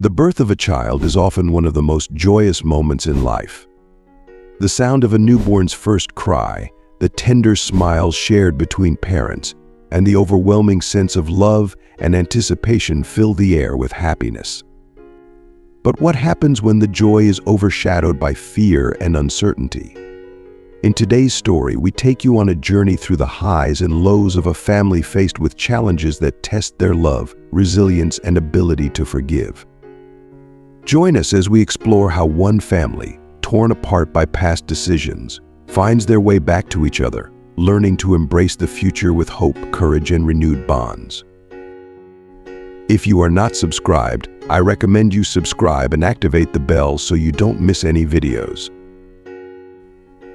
The birth of a child is often one of the most joyous moments in life. The sound of a newborn's first cry, the tender smiles shared between parents, and the overwhelming sense of love and anticipation fill the air with happiness. But what happens when the joy is overshadowed by fear and uncertainty? In today's story, we take you on a journey through the highs and lows of a family faced with challenges that test their love, resilience, and ability to forgive. Join us as we explore how one family, torn apart by past decisions, finds their way back to each other, learning to embrace the future with hope, courage, and renewed bonds. If you are not subscribed, I recommend you subscribe and activate the bell so you don't miss any videos.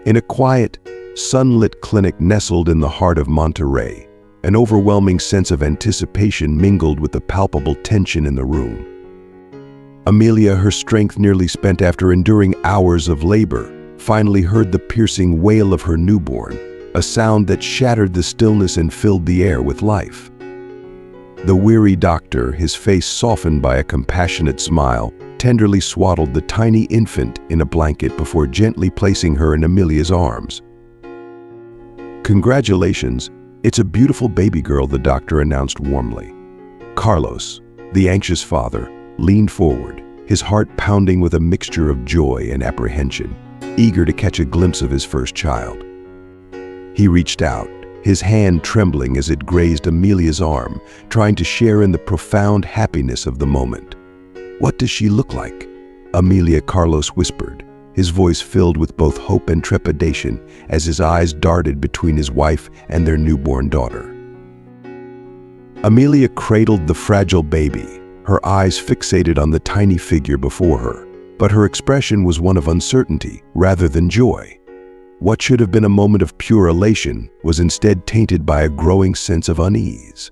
In a quiet, sunlit clinic nestled in the heart of Monterey, an overwhelming sense of anticipation mingled with the palpable tension in the room. Amelia, her strength nearly spent after enduring hours of labor, finally heard the piercing wail of her newborn, a sound that shattered the stillness and filled the air with life. The weary doctor, his face softened by a compassionate smile, tenderly swaddled the tiny infant in a blanket before gently placing her in Amelia's arms. "Congratulations, it's a beautiful baby girl," the doctor announced warmly. Carlos, the anxious father, leaned forward, his heart pounding with a mixture of joy and apprehension, eager to catch a glimpse of his first child. He reached out, his hand trembling as it grazed Amelia's arm, trying to share in the profound happiness of the moment. "What does she look like?" Amelia, Carlos whispered, his voice filled with both hope and trepidation as his eyes darted between his wife and their newborn daughter. Amelia cradled the fragile baby, her eyes fixated on the tiny figure before her, but her expression was one of uncertainty rather than joy. What should have been a moment of pure elation was instead tainted by a growing sense of unease.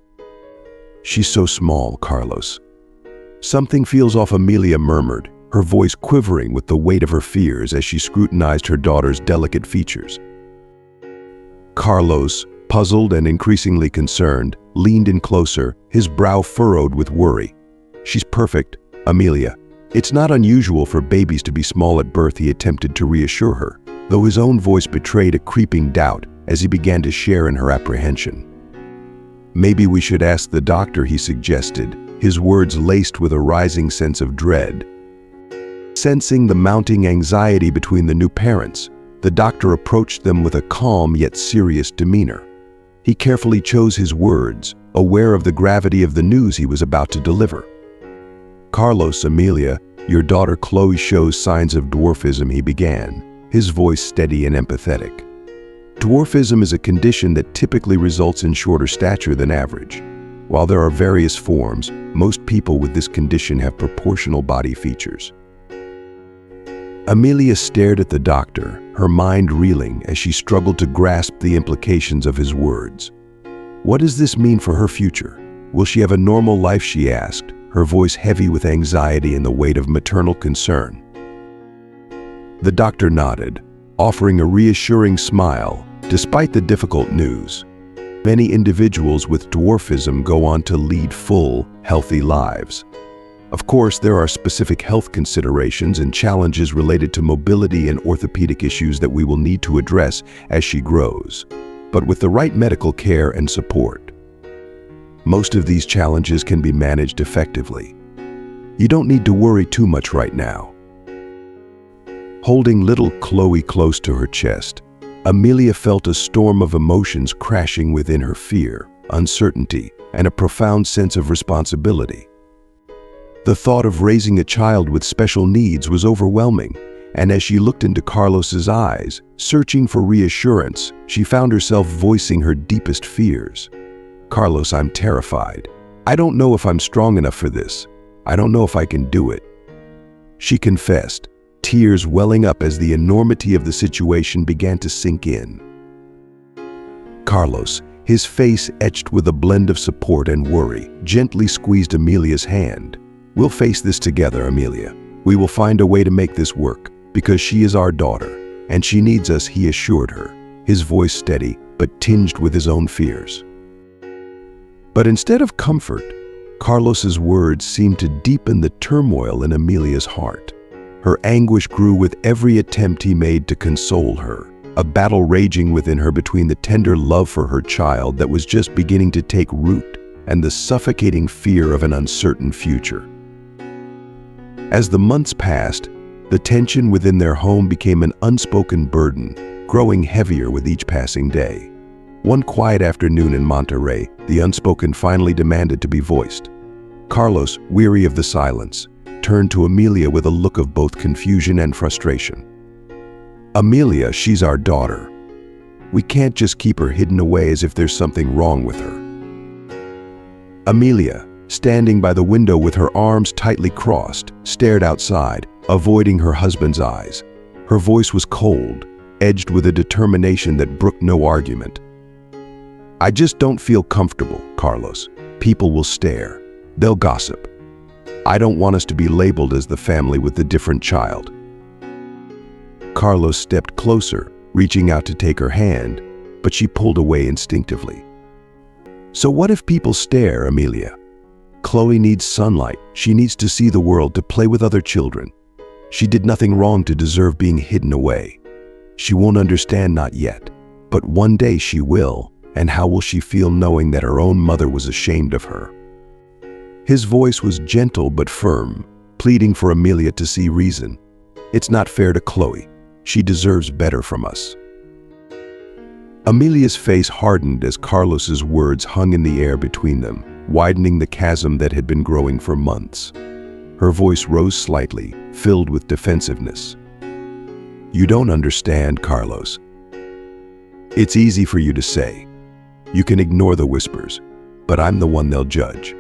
"She's so small, Carlos." "Something feels off," Amelia murmured, her voice quivering with the weight of her fears as she scrutinized her daughter's delicate features. Carlos, puzzled and increasingly concerned, leaned in closer, his brow furrowed with worry. "She's perfect, Amelia. It's not unusual for babies to be small at birth," he attempted to reassure her, though his own voice betrayed a creeping doubt as he began to share in her apprehension. "Maybe we should ask the doctor," he suggested, his words laced with a rising sense of dread. Sensing the mounting anxiety between the new parents, the doctor approached them with a calm yet serious demeanor. He carefully chose his words, aware of the gravity of the news he was about to deliver. "Carlos, Amelia, your daughter Chloe shows signs of dwarfism," he began, his voice steady and empathetic. Dwarfism is a condition that typically results in shorter stature than average. While there are various forms, most people with this condition have proportional body features. Amelia stared at the doctor, her mind reeling as she struggled to grasp the implications of his words. What does this mean for her future? Will she have a normal life, she asked, her voice heavy with anxiety and the weight of maternal concern. The doctor nodded, offering a reassuring smile, despite the difficult news. Many individuals with dwarfism go on to lead full, healthy lives. Of course, there are specific health considerations and challenges related to mobility and orthopedic issues that we will need to address as she grows. But with the right medical care and support, most of these challenges can be managed effectively. You don't need to worry too much right now. Holding little Chloe close to her chest, Amelia felt a storm of emotions crashing within her: fear, uncertainty, and a profound sense of responsibility. The thought of raising a child with special needs was overwhelming, and as she looked into Carlos's eyes, searching for reassurance, she found herself voicing her deepest fears. "Carlos, I'm terrified. I don't know if I'm strong enough for this. I don't know if I can do it," she confessed, tears welling up as the enormity of the situation began to sink in. Carlos, his face etched with a blend of support and worry, gently squeezed Amelia's hand. "We'll face this together, Amelia. We will find a way to make this work, because she is our daughter, and she needs us," he assured her, his voice steady but tinged with his own fears. But instead of comfort, Carlos's words seemed to deepen the turmoil in Amelia's heart. Her anguish grew with every attempt he made to console her, a battle raging within her between the tender love for her child that was just beginning to take root and the suffocating fear of an uncertain future. As the months passed, the tension within their home became an unspoken burden, growing heavier with each passing day. One quiet afternoon in Monterey, the unspoken finally demanded to be voiced. Carlos, weary of the silence, turned to Amelia with a look of both confusion and frustration. "Amelia, she's our daughter. We can't just keep her hidden away as if there's something wrong with her." Amelia, standing by the window with her arms tightly crossed, stared outside, avoiding her husband's eyes. Her voice was cold, edged with a determination that brooked no argument. "I just don't feel comfortable, Carlos. People will stare. They'll gossip. I don't want us to be labeled as the family with the different child." Carlos stepped closer, reaching out to take her hand, but she pulled away instinctively. "So what if people stare, Amelia? Chloe needs sunlight. She needs to see the world, to play with other children. She did nothing wrong to deserve being hidden away. She won't understand, not yet, but one day she will, and how will she feel knowing that her own mother was ashamed of her?" His voice was gentle but firm, pleading for Amelia to see reason. "It's not fair to Chloe. She deserves better from us." Amelia's face hardened as Carlos's words hung in the air between them, widening the chasm that had been growing for months. Her voice rose slightly, filled with defensiveness. "You don't understand, Carlos. It's easy for you to say. You can ignore the whispers, but I'm the one they'll judge.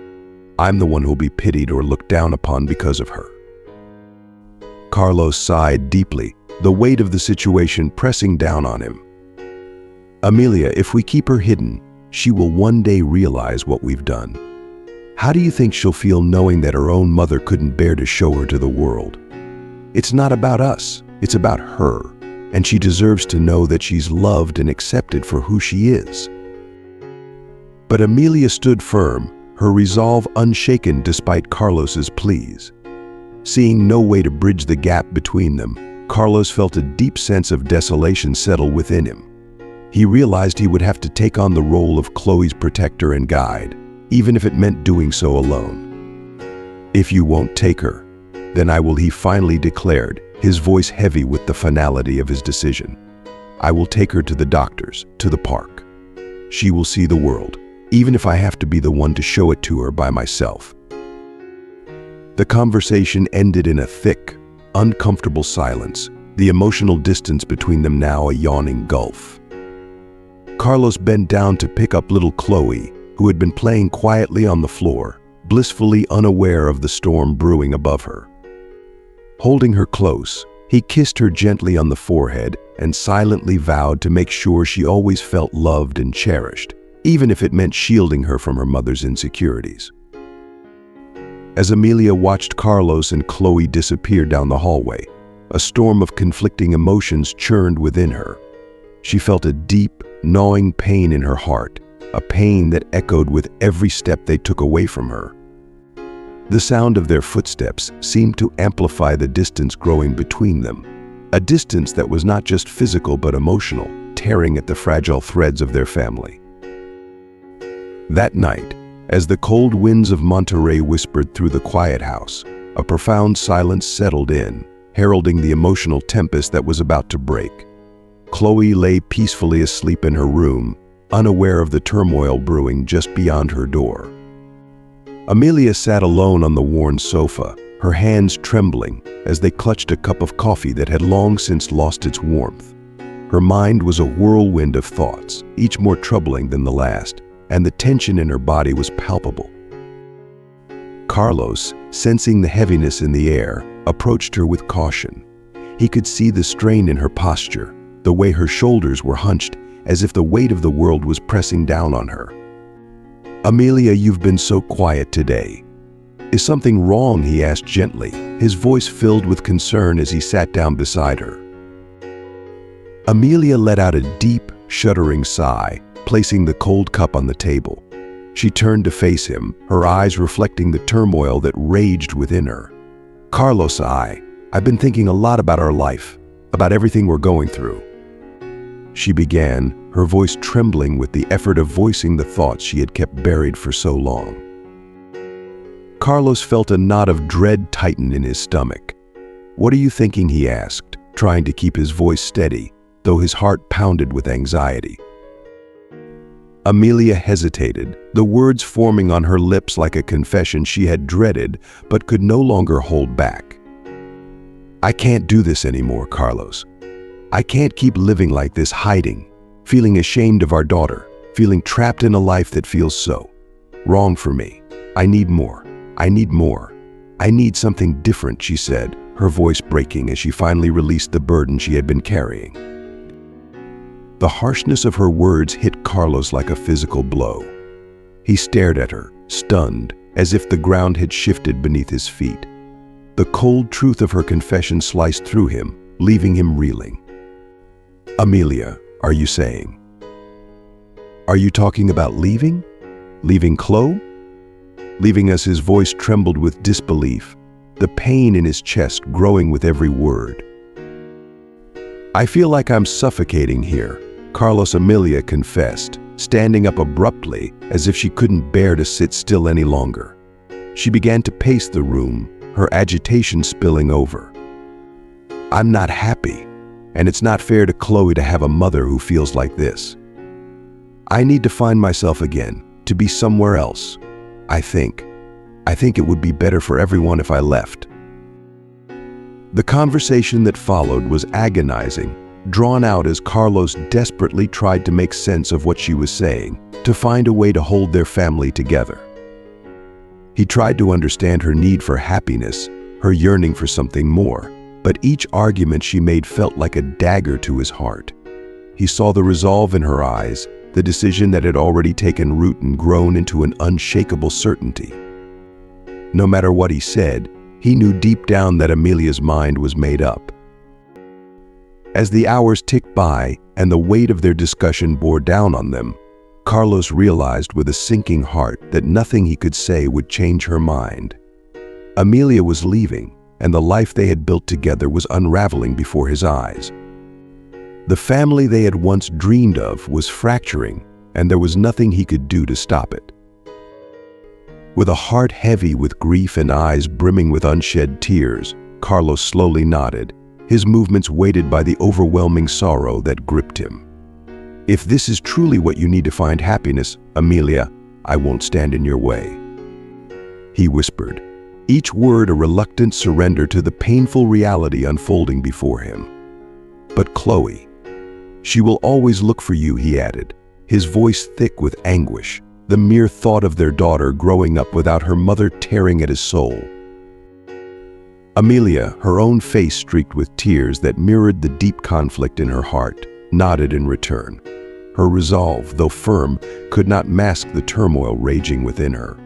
I'm the one who'll be pitied or looked down upon because of her." Carlos sighed deeply, the weight of the situation pressing down on him. "Amelia, if we keep her hidden, she will one day realize what we've done. How do you think she'll feel knowing that her own mother couldn't bear to show her to the world? It's not about us, it's about her, and she deserves to know that she's loved and accepted for who she is." But Amelia stood firm, her resolve unshaken despite Carlos's pleas. Seeing no way to bridge the gap between them, Carlos felt a deep sense of desolation settle within him. He realized he would have to take on the role of Chloe's protector and guide, even if it meant doing so alone. "If you won't take her, then I will," he finally declared, his voice heavy with the finality of his decision. "I will take her to the doctors, to the park. She will see the world, even if I have to be the one to show it to her by myself." The conversation ended in a thick, uncomfortable silence, the emotional distance between them now a yawning gulf. Carlos bent down to pick up little Chloe, who had been playing quietly on the floor, blissfully unaware of the storm brewing above her. Holding her close, he kissed her gently on the forehead and silently vowed to make sure she always felt loved and cherished, even if it meant shielding her from her mother's insecurities. As Amelia watched Carlos and Chloe disappear down the hallway, a storm of conflicting emotions churned within her. She felt a deep, gnawing pain in her heart, a pain that echoed with every step they took away from her. The sound of their footsteps seemed to amplify the distance growing between them, a distance that was not just physical but emotional, tearing at the fragile threads of their family. That night, as the cold winds of Monterey whispered through the quiet house, a profound silence settled in, heralding the emotional tempest that was about to break. Chloe lay peacefully asleep in her room, unaware of the turmoil brewing just beyond her door. Amelia sat alone on the worn sofa, her hands trembling as they clutched a cup of coffee that had long since lost its warmth. Her mind was a whirlwind of thoughts, each more troubling than the last, and the tension in her body was palpable. Carlos, sensing the heaviness in the air, approached her with caution. He could see the strain in her posture, the way her shoulders were hunched as if the weight of the world was pressing down on her. "Amelia, you've been so quiet today. Is something wrong?" he asked gently, his voice filled with concern as he sat down beside her. Amelia let out a deep, shuddering sigh, placing the cold cup on the table. She turned to face him, her eyes reflecting the turmoil that raged within her. "Carlos, I've been thinking a lot about our life, about everything we're going through." She began, her voice trembling with the effort of voicing the thoughts she had kept buried for so long. Carlos felt a knot of dread tighten in his stomach. "What are you thinking?" he asked, trying to keep his voice steady, though his heart pounded with anxiety. Amelia hesitated, the words forming on her lips like a confession she had dreaded but could no longer hold back. "I can't do this anymore, Carlos. I can't keep living like this, hiding, feeling ashamed of our daughter, feeling trapped in a life that feels so wrong for me. I need more. I need more. I need something different," she said, her voice breaking as she finally released the burden she had been carrying. The harshness of her words hit Carlos like a physical blow. He stared at her, stunned, as if the ground had shifted beneath his feet. The cold truth of her confession sliced through him, leaving him reeling. "Amelia, are you saying? Are you talking about leaving? Leaving Chloe? Leaving us?" His voice trembled with disbelief, the pain in his chest growing with every word. "I feel like I'm suffocating here," Carlos, Amelia confessed, standing up abruptly as if she couldn't bear to sit still any longer. She began to pace the room, her agitation spilling over. "I'm not happy, and it's not fair to Chloe to have a mother who feels like this. I need to find myself again, to be somewhere else. I think it would be better for everyone if I left." The conversation that followed was agonizing, drawn out as Carlos desperately tried to make sense of what she was saying, to find a way to hold their family together. He tried to understand her need for happiness, her yearning for something more, but each argument she made felt like a dagger to his heart. He saw the resolve in her eyes, the decision that had already taken root and grown into an unshakable certainty. No matter what he said, he knew deep down that Amelia's mind was made up. As the hours ticked by and the weight of their discussion bore down on them, Carlos realized with a sinking heart that nothing he could say would change her mind. Amelia was leaving, and the life they had built together was unraveling before his eyes. The family they had once dreamed of was fracturing, and there was nothing he could do to stop it. With a heart heavy with grief and eyes brimming with unshed tears, Carlos slowly nodded, his movements weighted by the overwhelming sorrow that gripped him. "If this is truly what you need to find happiness, Amelia, I won't stand in your way," he whispered, each word a reluctant surrender to the painful reality unfolding before him. "But Chloe, she will always look for you," he added, his voice thick with anguish, the mere thought of their daughter growing up without her mother tearing at his soul. Amelia, her own face streaked with tears that mirrored the deep conflict in her heart, nodded in return. Her resolve, though firm, could not mask the turmoil raging within her.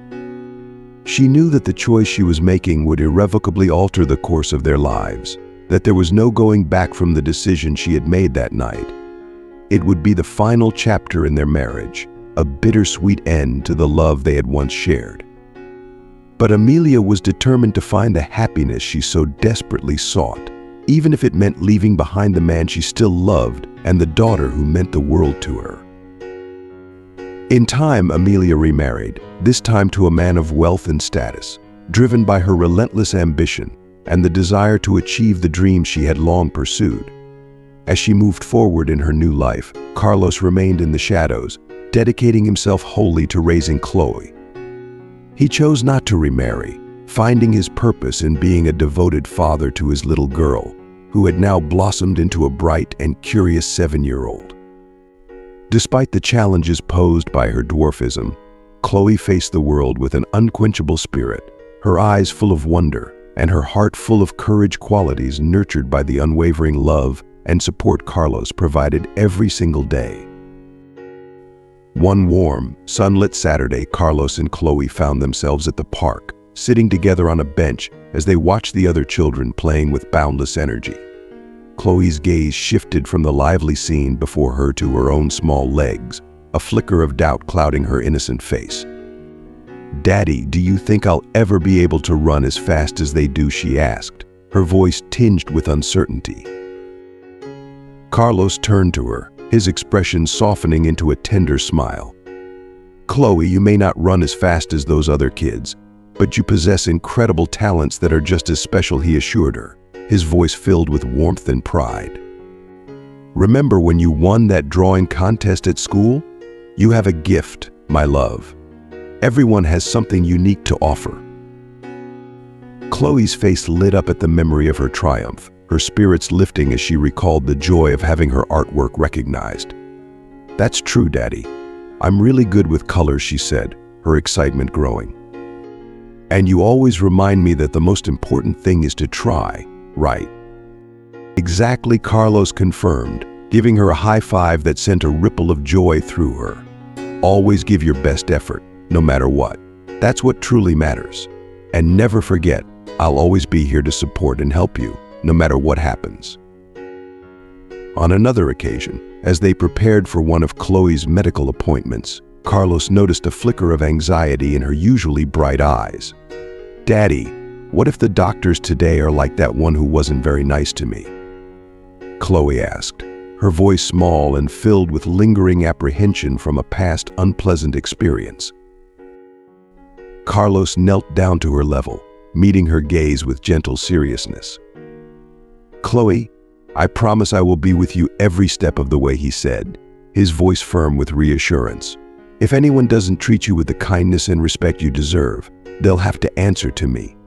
She knew that the choice she was making would irrevocably alter the course of their lives, that there was no going back from the decision she had made that night. It would be the final chapter in their marriage, a bittersweet end to the love they had once shared. But Amelia was determined to find the happiness she so desperately sought, even if it meant leaving behind the man she still loved and the daughter who meant the world to her. In time, Amelia remarried, this time to a man of wealth and status, driven by her relentless ambition and the desire to achieve the dreams she had long pursued. As she moved forward in her new life, Carlos remained in the shadows, dedicating himself wholly to raising Chloe. He chose not to remarry, finding his purpose in being a devoted father to his little girl, who had now blossomed into a bright and curious 7-year-old. Despite the challenges posed by her dwarfism, Chloe faced the world with an unquenchable spirit, her eyes full of wonder and her heart full of courage, qualities nurtured by the unwavering love and support Carlos provided every single day. One warm, sunlit Saturday, Carlos and Chloe found themselves at the park, sitting together on a bench as they watched the other children playing with boundless energy. Chloe's gaze shifted from the lively scene before her to her own small legs, a flicker of doubt clouding her innocent face. "Daddy, do you think I'll ever be able to run as fast as they do?" she asked, her voice tinged with uncertainty. Carlos turned to her, his expression softening into a tender smile. "Chloe, you may not run as fast as those other kids, but you possess incredible talents that are just as special," he assured her, his voice filled with warmth and pride. "Remember when you won that drawing contest at school? You have a gift, my love. Everyone has something unique to offer." Chloe's face lit up at the memory of her triumph, her spirits lifting as she recalled the joy of having her artwork recognized. "That's true, Daddy. I'm really good with colors," she said, her excitement growing. "And you always remind me that the most important thing is to try, right?" "Exactly," Carlos confirmed, giving her a high five that sent a ripple of joy through her. "Always give your best effort, no matter what. That's what truly matters. And never forget, I'll always be here to support and help you, no matter what happens." On another occasion, as they prepared for one of Chloe's medical appointments, Carlos noticed a flicker of anxiety in her usually bright eyes. "Daddy, what if the doctors today are like that one who wasn't very nice to me?" Chloe asked, her voice small and filled with lingering apprehension from a past unpleasant experience. Carlos knelt down to her level, meeting her gaze with gentle seriousness. "Chloe, I promise I will be with you every step of the way," he said, his voice firm with reassurance. "If anyone doesn't treat you with the kindness and respect you deserve, they'll have to answer to me."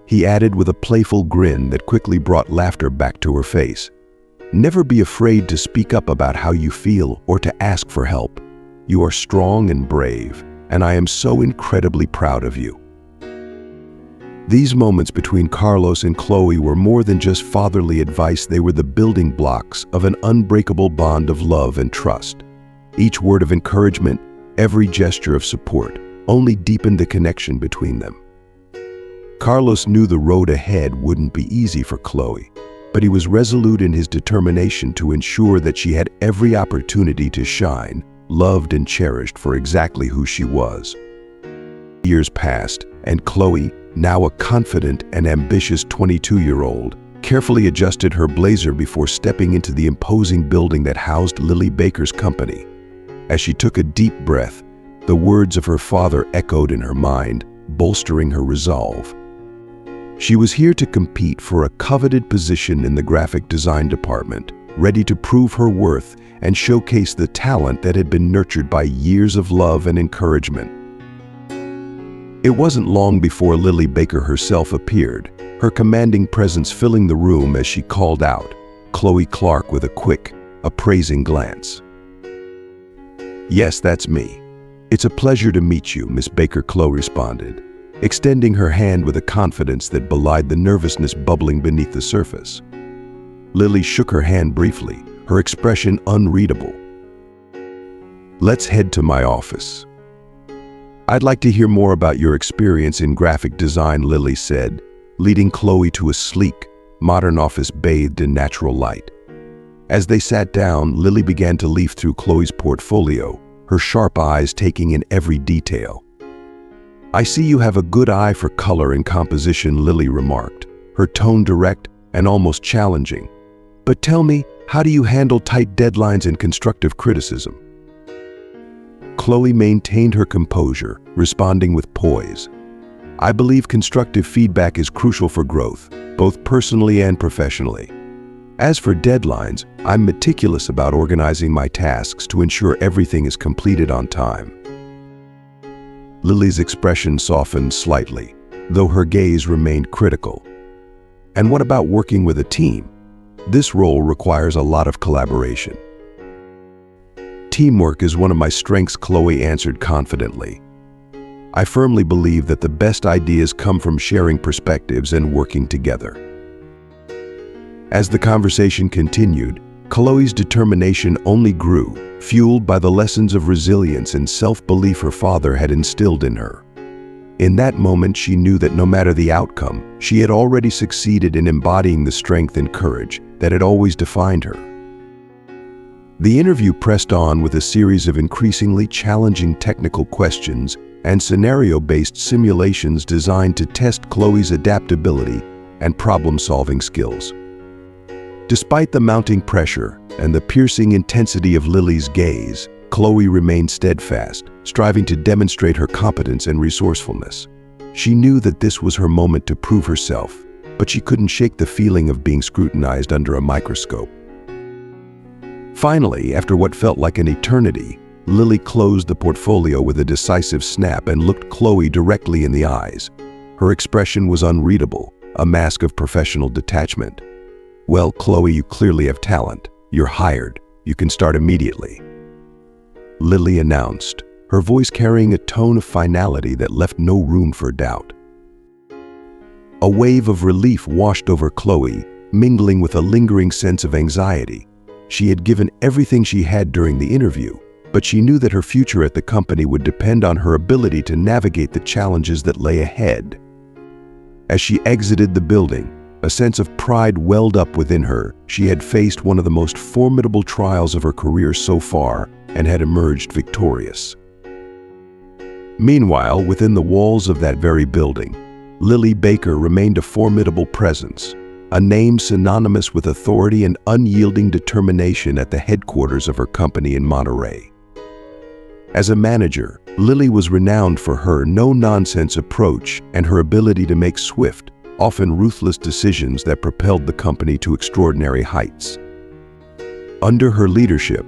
He added with a playful grin that quickly brought laughter back to her face. "Never be afraid to speak up about how you feel or to ask for help. You are strong and brave, and I am so incredibly proud of you." These moments between Carlos and Chloe were more than just fatherly advice. They were the building blocks of an unbreakable bond of love and trust. Each word of encouragement, every gesture of support, only deepened the connection between them. Carlos knew the road ahead wouldn't be easy for Chloe, but he was resolute in his determination to ensure that she had every opportunity to shine, loved and cherished for exactly who she was. Years passed, and Chloe, now a confident and ambitious 22-year-old, carefully adjusted her blazer before stepping into the imposing building that housed Lily Baker's company. As she took a deep breath, the words of her father echoed in her mind, bolstering her resolve. She was here to compete for a coveted position in the graphic design department, ready to prove her worth and showcase the talent that had been nurtured by years of love and encouragement. It wasn't long before Lily Baker herself appeared, her commanding presence filling the room as she called out, Chloe Clark, with a quick, appraising glance. "Yes, that's me. It's a pleasure to meet you, Miss Baker," Chloe responded, extending her hand with a confidence that belied the nervousness bubbling beneath the surface. Lily shook her hand briefly, her expression unreadable. "Let's head to my office. I'd like to hear more about your experience in graphic design," Lily said, leading Chloe to a sleek, modern office bathed in natural light. As they sat down, Lily began to leaf through Chloe's portfolio, her sharp eyes taking in every detail. "I see you have a good eye for color and composition," Lily remarked, her tone direct and almost challenging. "But tell me, how do you handle tight deadlines and constructive criticism?" Chloe maintained her composure, responding with poise. "I believe constructive feedback is crucial for growth, both personally and professionally. As for deadlines, I'm meticulous about organizing my tasks to ensure everything is completed on time." Lily's expression softened slightly, though her gaze remained critical. "And what about working with a team? This role requires a lot of collaboration." "Teamwork is one of my strengths," Chloe answered confidently. "I firmly believe that the best ideas come from sharing perspectives and working together." As the conversation continued, Chloe's determination only grew, fueled by the lessons of resilience and self-belief her father had instilled in her. In that moment, she knew that no matter the outcome, she had already succeeded in embodying the strength and courage that had always defined her. The interview pressed on with a series of increasingly challenging technical questions, and scenario-based simulations designed to test Chloe's adaptability and problem-solving skills. Despite the mounting pressure and the piercing intensity of Lily's gaze, Chloe remained steadfast, striving to demonstrate her competence and resourcefulness. She knew that this was her moment to prove herself, but she couldn't shake the feeling of being scrutinized under a microscope. Finally, after what felt like an eternity, Lily closed the portfolio with a decisive snap and looked Chloe directly in the eyes. Her expression was unreadable, a mask of professional detachment. "Well, Chloe, you clearly have talent. You're hired. You can start immediately," Lily announced, her voice carrying a tone of finality that left no room for doubt. A wave of relief washed over Chloe, mingling with a lingering sense of anxiety. She had given everything she had during the interview, but she knew that her future at the company would depend on her ability to navigate the challenges that lay ahead. As she exited the building, a sense of pride welled up within her. She had faced one of the most formidable trials of her career so far and had emerged victorious. Meanwhile, within the walls of that very building, Lily Baker remained a formidable presence, a name synonymous with authority and unyielding determination at the headquarters of her company in Monterey. As a manager, Lily was renowned for her no-nonsense approach and her ability to make swift, often ruthless decisions that propelled the company to extraordinary heights. Under her leadership,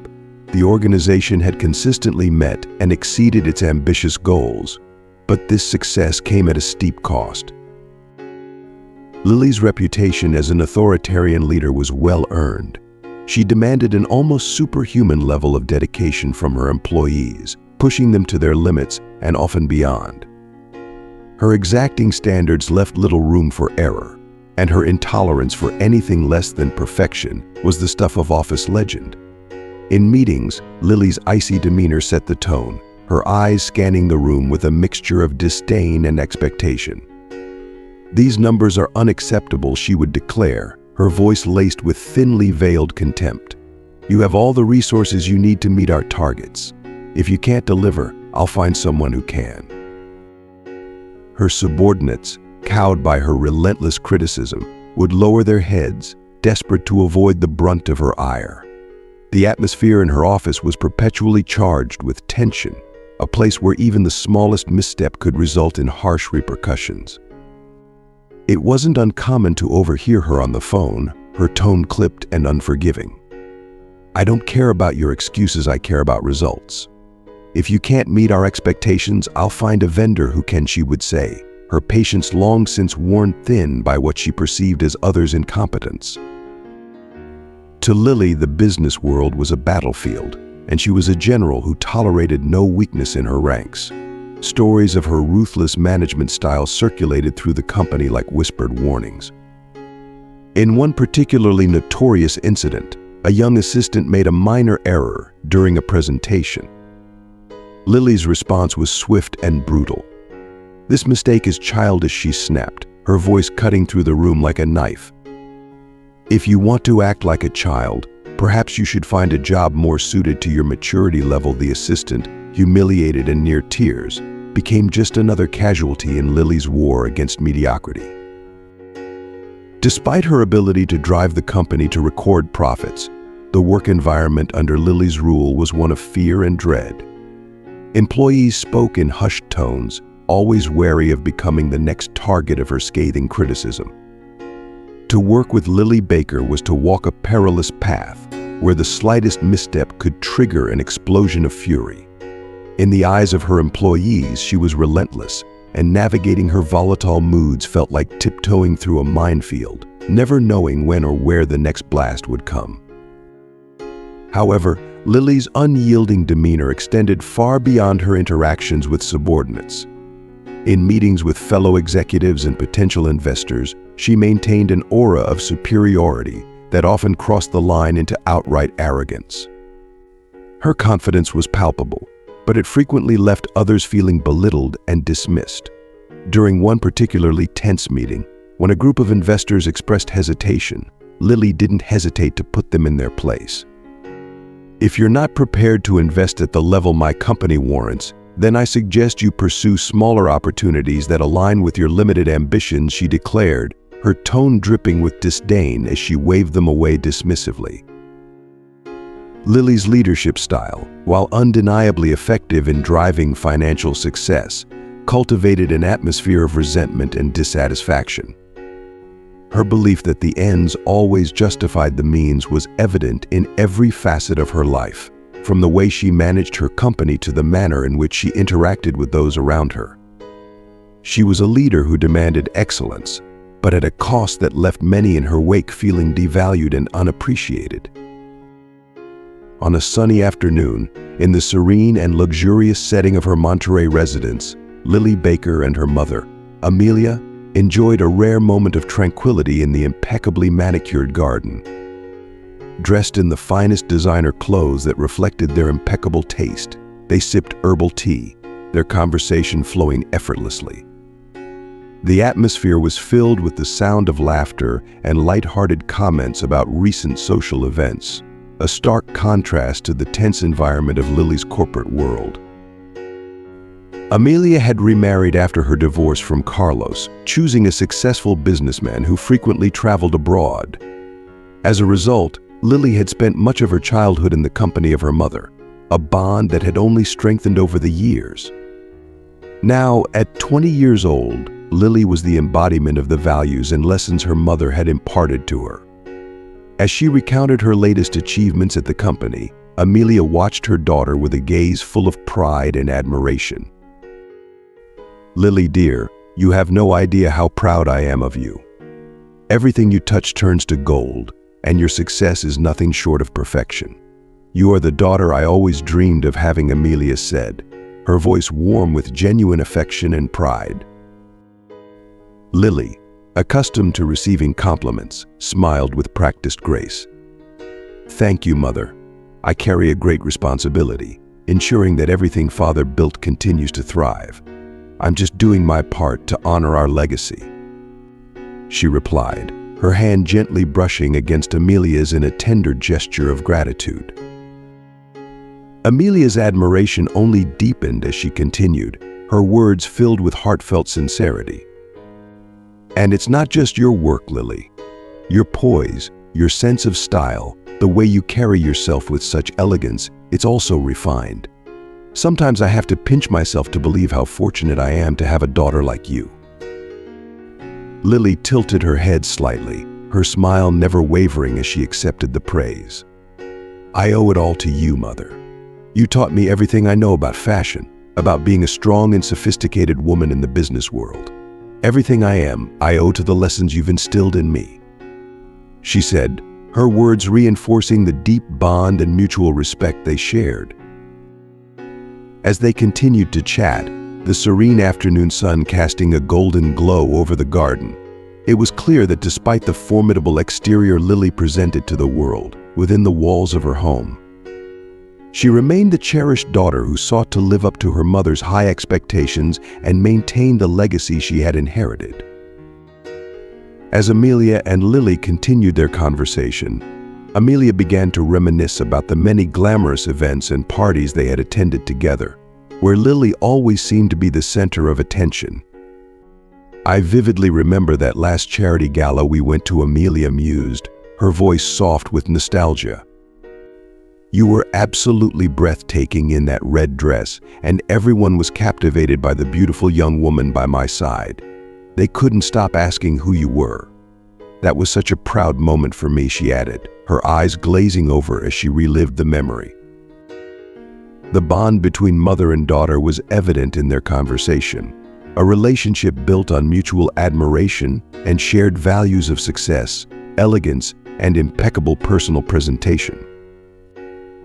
the organization had consistently met and exceeded its ambitious goals, but this success came at a steep cost. Lily's reputation as an authoritarian leader was well-earned. She demanded an almost superhuman level of dedication from her employees, pushing them to their limits and often beyond. Her exacting standards left little room for error, and her intolerance for anything less than perfection was the stuff of office legend. In meetings, Lily's icy demeanor set the tone, her eyes scanning the room with a mixture of disdain and expectation. "These numbers are unacceptable," she would declare, her voice laced with thinly veiled contempt. "You have all the resources you need to meet our targets. If you can't deliver, I'll find someone who can." Her subordinates, cowed by her relentless criticism, would lower their heads, desperate to avoid the brunt of her ire. The atmosphere in her office was perpetually charged with tension, a place where even the smallest misstep could result in harsh repercussions. It wasn't uncommon to overhear her on the phone, her tone clipped and unforgiving. "I don't care about your excuses, I care about results. If you can't meet our expectations, I'll find a vendor who can," she would say, her patience long since worn thin by what she perceived as others' incompetence. To Lily, the business world was a battlefield, and she was a general who tolerated no weakness in her ranks. Stories of her ruthless management style circulated through the company like whispered warnings. In one particularly notorious incident, a young assistant made a minor error during a presentation. Lily's response was swift and brutal. "This mistake is childish," she snapped, her voice cutting through the room like a knife. "If you want to act like a child, perhaps you should find a job more suited to your maturity level." The assistant, humiliated and near tears, became just another casualty in Lily's war against mediocrity. Despite her ability to drive the company to record profits, the work environment under Lily's rule was one of fear and dread. Employees spoke in hushed tones, always wary of becoming the next target of her scathing criticism. To work with Lily Baker was to walk a perilous path, where the slightest misstep could trigger an explosion of fury. In the eyes of her employees, she was relentless, and navigating her volatile moods felt like tiptoeing through a minefield, never knowing when or where the next blast would come. However, Lily's unyielding demeanor extended far beyond her interactions with subordinates. In meetings with fellow executives and potential investors, she maintained an aura of superiority that often crossed the line into outright arrogance. Her confidence was palpable, but it frequently left others feeling belittled and dismissed. During one particularly tense meeting, when a group of investors expressed hesitation, Lily didn't hesitate to put them in their place. "If you're not prepared to invest at the level my company warrants, Then I suggest you pursue smaller opportunities that align with your limited ambitions, she declared, her tone dripping with disdain as she waved them away dismissively. Lily's leadership style, while undeniably effective in driving financial success, cultivated an atmosphere of resentment and dissatisfaction. Her belief that the ends always justified the means was evident in every facet of her life, from the way she managed her company to the manner in which she interacted with those around her. She was a leader who demanded excellence, but at a cost that left many in her wake feeling devalued and unappreciated. On a sunny afternoon, in the serene and luxurious setting of her Monterey residence, Lily Baker and her mother, Amelia, enjoyed a rare moment of tranquility in the impeccably manicured garden. Dressed in the finest designer clothes that reflected their impeccable taste, they sipped herbal tea, their conversation flowing effortlessly. The atmosphere was filled with the sound of laughter and light-hearted comments about recent social events, a stark contrast to the tense environment of Lily's corporate world. Amelia had remarried after her divorce from Carlos, choosing a successful businessman who frequently traveled abroad. As a result, Lily had spent much of her childhood in the company of her mother, a bond that had only strengthened over the years. Now, at 20 years old, Lily was the embodiment of the values and lessons her mother had imparted to her. As she recounted her latest achievements at the company, Amelia watched her daughter with a gaze full of pride and admiration. "Lily, dear, you have no idea how proud I am of you. Everything you touch turns to gold, and your success is nothing short of perfection. You are the daughter I always dreamed of having," Amelia said, her voice warm with genuine affection and pride. Lily, accustomed to receiving compliments, smiled with practiced grace. "Thank you, Mother. I carry a great responsibility, ensuring that everything Father built continues to thrive. I'm just doing my part to honor our legacy," she replied, her hand gently brushing against Amelia's in a tender gesture of gratitude. Amelia's admiration only deepened as she continued, her words filled with heartfelt sincerity. "And it's not just your work, Lily. Your poise, your sense of style, the way you carry yourself with such elegance, it's also refined. Sometimes I have to pinch myself to believe how fortunate I am to have a daughter like you." Lily tilted her head slightly, her smile never wavering as she accepted the praise. "I owe it all to you, Mother. You taught me everything I know about fashion, about being a strong and sophisticated woman in the business world. Everything I am, I owe to the lessons you've instilled in me," she said, her words reinforcing the deep bond and mutual respect they shared. As they continued to chat, the serene afternoon sun casting a golden glow over the garden, it was clear that despite the formidable exterior Lily presented to the world, within the walls of her home, she remained the cherished daughter who sought to live up to her mother's high expectations and maintain the legacy she had inherited. As Amelia and Lily continued their conversation, Amelia began to reminisce about the many glamorous events and parties they had attended together, where Lily always seemed to be the center of attention. "I vividly remember that last charity gala we went to," Amelia mused, her voice soft with nostalgia. "You were absolutely breathtaking in that red dress, and everyone was captivated by the beautiful young woman by my side. They couldn't stop asking who you were. That was such a proud moment for me," she added, her eyes glazing over as she relived the memory. The bond between mother and daughter was evident in their conversation, a relationship built on mutual admiration and shared values of success, elegance, and impeccable personal presentation.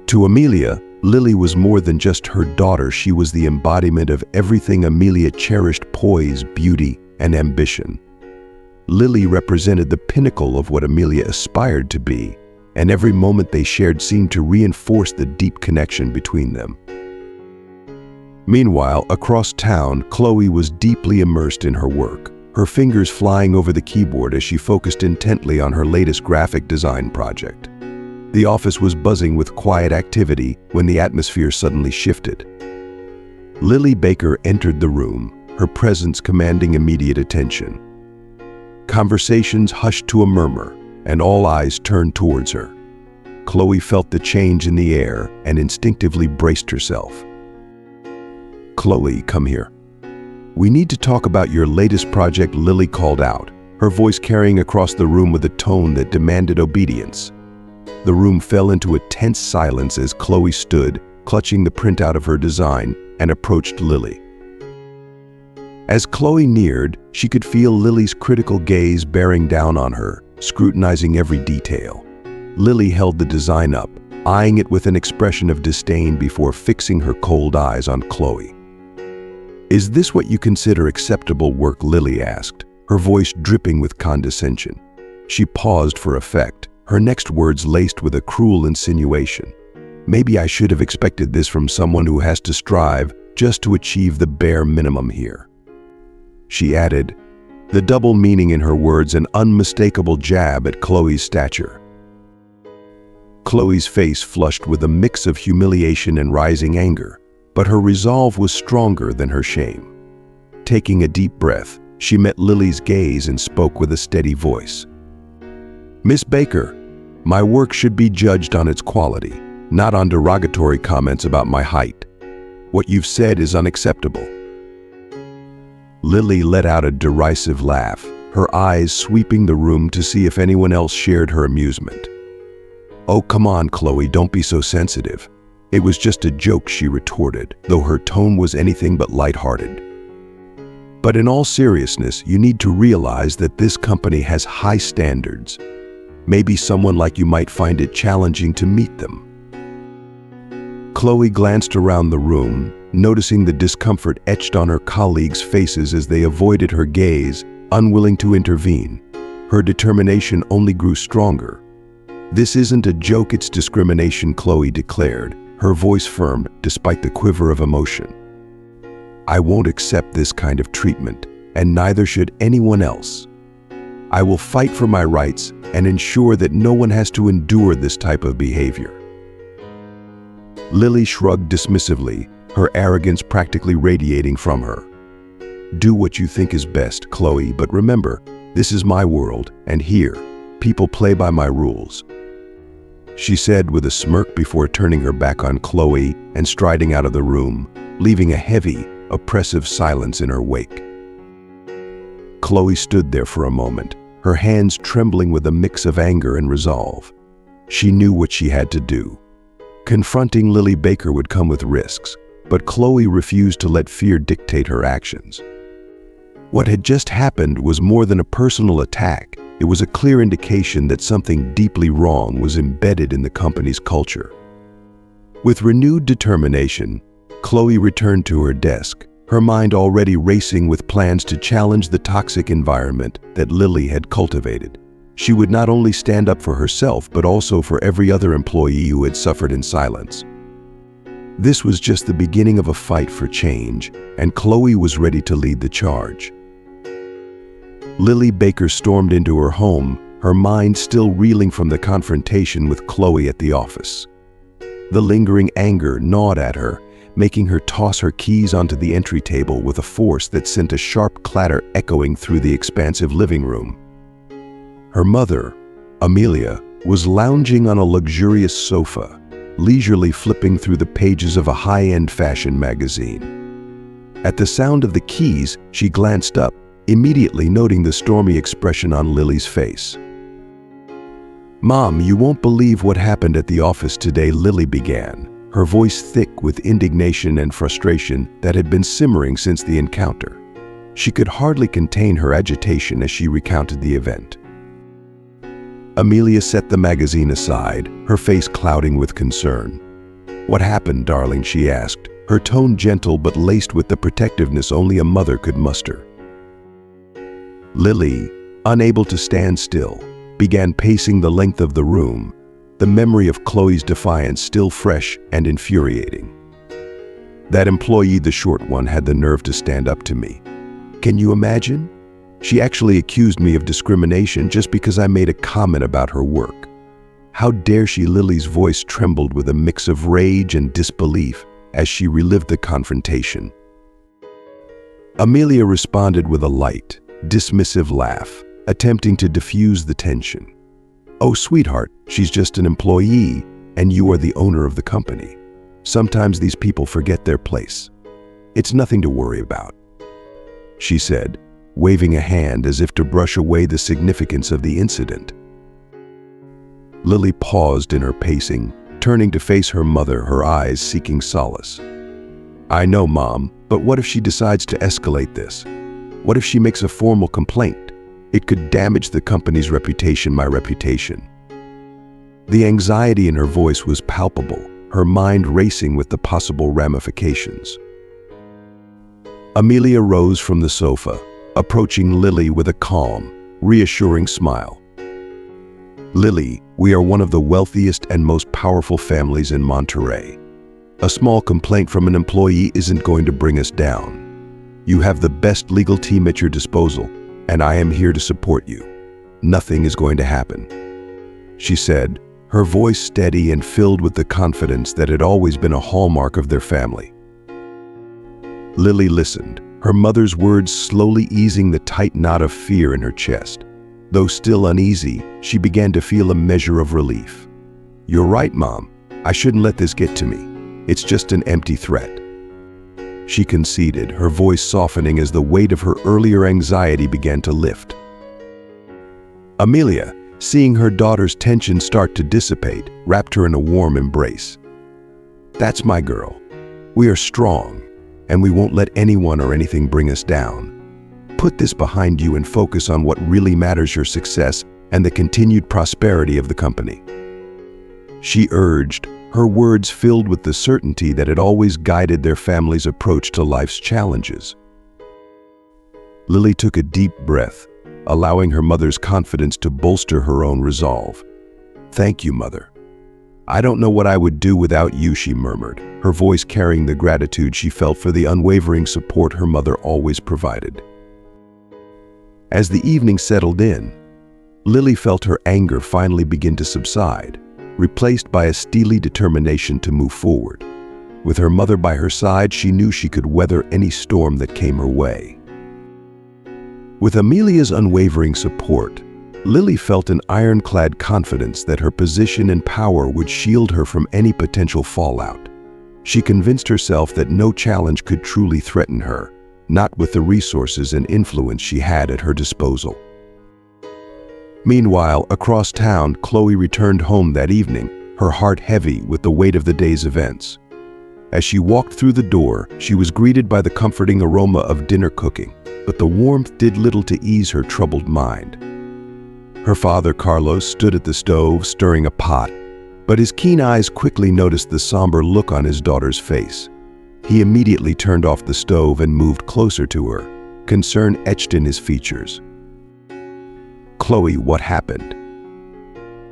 To Amelia, Lily was more than just her daughter. She was the embodiment of everything Amelia cherished: poise, beauty, and ambition. Lily represented the pinnacle of what Amelia aspired to be, and every moment they shared seemed to reinforce the deep connection between them. Meanwhile, across town, Chloe was deeply immersed in her work, her fingers flying over the keyboard as she focused intently on her latest graphic design project. The office was buzzing with quiet activity when the atmosphere suddenly shifted. Lily Baker entered the room, her presence commanding immediate attention. Conversations hushed to a murmur, and all eyes turned towards her. Chloe felt the change in the air and instinctively braced herself. "Chloe, come here. We need to talk about your latest project," Lily called out, her voice carrying across the room with a tone that demanded obedience. The room fell into a tense silence as Chloe stood, clutching the printout of her design, and approached Lily. As Chloe neared, she could feel Lily's critical gaze bearing down on her, scrutinizing every detail. Lily held the design up, eyeing it with an expression of disdain before fixing her cold eyes on Chloe. "Is this what you consider acceptable work?" Lily asked, her voice dripping with condescension. She paused for effect, her next words laced with a cruel insinuation. "Maybe I should have expected this from someone who has to strive just to achieve the bare minimum here," she added, the double meaning in her words an unmistakable jab at Chloe's stature. Chloe's face flushed with a mix of humiliation and rising anger, but her resolve was stronger than her shame. Taking a deep breath, she met Lily's gaze and spoke with a steady voice. "Miss Baker, my work should be judged on its quality, not on derogatory comments about my height. What you've said is unacceptable." Lily let out a derisive laugh, her eyes sweeping the room to see if anyone else shared her amusement. "Oh, come on, Chloe, don't be so sensitive. It was just a joke," she retorted, though her tone was anything but lighthearted. "But in all seriousness, you need to realize that this company has high standards. Maybe someone like you might find it challenging to meet them." Chloe glanced around the room, noticing the discomfort etched on her colleagues' faces as they avoided her gaze, unwilling to intervene. Her determination only grew stronger. "This isn't a joke, it's discrimination," Chloe declared, her voice firm despite the quiver of emotion. "I won't accept this kind of treatment, and neither should anyone else. I will fight for my rights and ensure that no one has to endure this type of behavior." Lily shrugged dismissively, her arrogance practically radiating from her. "Do what you think is best, Chloe, but remember, this is my world, and here, people play by my rules," she said with a smirk before turning her back on Chloe and striding out of the room, leaving a heavy, oppressive silence in her wake. Chloe stood there for a moment, her hands trembling with a mix of anger and resolve. She knew what she had to do. Confronting Lily Baker would come with risks, but Chloe refused to let fear dictate her actions. What had just happened was more than a personal attack. It was a clear indication that something deeply wrong was embedded in the company's culture. With renewed determination, Chloe returned to her desk, her mind already racing with plans to challenge the toxic environment that Lily had cultivated. She would not only stand up for herself, but also for every other employee who had suffered in silence. This was just the beginning of a fight for change, and Chloe was ready to lead the charge. Lily Baker stormed into her home, her mind still reeling from the confrontation with Chloe at the office. The lingering anger gnawed at her, making her toss her keys onto the entry table with a force that sent a sharp clatter echoing through the expansive living room. Her mother, Amelia, was lounging on a luxurious sofa, leisurely flipping through the pages of a high-end fashion magazine. At the sound of the keys, she glanced up, immediately noting the stormy expression on Lily's face. "Mom, you won't believe what happened at the office today," Lily began, her voice thick with indignation and frustration that had been simmering since the encounter. She could hardly contain her agitation as she recounted the event. Amelia set the magazine aside, her face clouding with concern. "What happened, darling?" she asked, her tone gentle but laced with the protectiveness only a mother could muster. Lily, unable to stand still, began pacing the length of the room, the memory of Chloe's defiance still fresh and infuriating. "That employee, the short one, had the nerve to stand up to me. Can you imagine? She actually accused me of discrimination just because I made a comment about her work. How dare she?" Lily's voice trembled with a mix of rage and disbelief, as she relived the confrontation. Amelia responded with a light, dismissive laugh, attempting to diffuse the tension. "Oh, sweetheart, she's just an employee, and you are the owner of the company. Sometimes these people forget their place. It's nothing to worry about," she said, waving a hand as if to brush away the significance of the incident. Lily paused in her pacing, turning to face her mother, her eyes seeking solace. "I know, Mom, but what if she decides to escalate this? What if she makes a formal complaint? It could damage the company's reputation, my reputation." The anxiety in her voice was palpable, her mind racing with the possible ramifications. Amelia rose from the sofa, approaching Lily with a calm, reassuring smile. "Lily, we are one of the wealthiest and most powerful families in Monterey. A small complaint from an employee isn't going to bring us down. You have the best legal team at your disposal, and I am here to support you. Nothing is going to happen," she said, her voice steady and filled with the confidence that had always been a hallmark of their family. Lily listened, her mother's words slowly easing the tight knot of fear in her chest. Though still uneasy, she began to feel a measure of relief. "You're right, Mom. I shouldn't let this get to me. It's just an empty threat," she conceded, her voice softening as the weight of her earlier anxiety began to lift. Amelia, seeing her daughter's tension start to dissipate, wrapped her in a warm embrace. "That's my girl. We are strong, and we won't let anyone or anything bring us down. Put this behind you and focus on what really matters, your success and the continued prosperity of the company," she urged, her words filled with the certainty that had always guided their family's approach to life's challenges. Lily took a deep breath, allowing her mother's confidence to bolster her own resolve. "Thank you, Mother. I don't know what I would do without you," she murmured, her voice carrying the gratitude she felt for the unwavering support her mother always provided. As the evening settled in, Lily felt her anger finally begin to subside, replaced by a steely determination to move forward. With her mother by her side, she knew she could weather any storm that came her way. With Amelia's unwavering support, Lily felt an ironclad confidence that her position and power would shield her from any potential fallout. She convinced herself that no challenge could truly threaten her, not with the resources and influence she had at her disposal. Meanwhile, across town, Chloe returned home that evening, her heart heavy with the weight of the day's events. As she walked through the door, she was greeted by the comforting aroma of dinner cooking, but the warmth did little to ease her troubled mind. Her father, Carlos, stood at the stove, stirring a pot, but his keen eyes quickly noticed the somber look on his daughter's face. He immediately turned off the stove and moved closer to her, concern etched in his features. "Chloe, what happened?"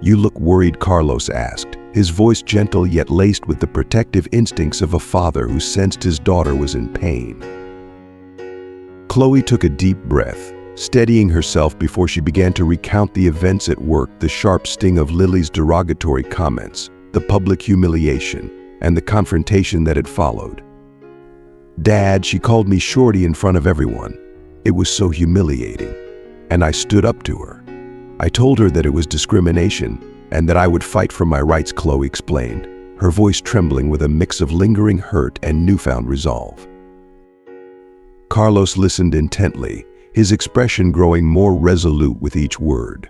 "You look worried," Carlos asked, his voice gentle yet laced with the protective instincts of a father who sensed his daughter was in pain. Chloe took a deep breath, steadying herself before she began to recount the events at work, the sharp sting of Lily's derogatory comments, the public humiliation, and the confrontation that had followed. "Dad, she called me shorty in front of everyone. It was so humiliating. And I stood up to her. I told her that it was discrimination and that I would fight for my rights," Chloe explained, her voice trembling with a mix of lingering hurt and newfound resolve. Carlos listened intently, his expression growing more resolute with each word.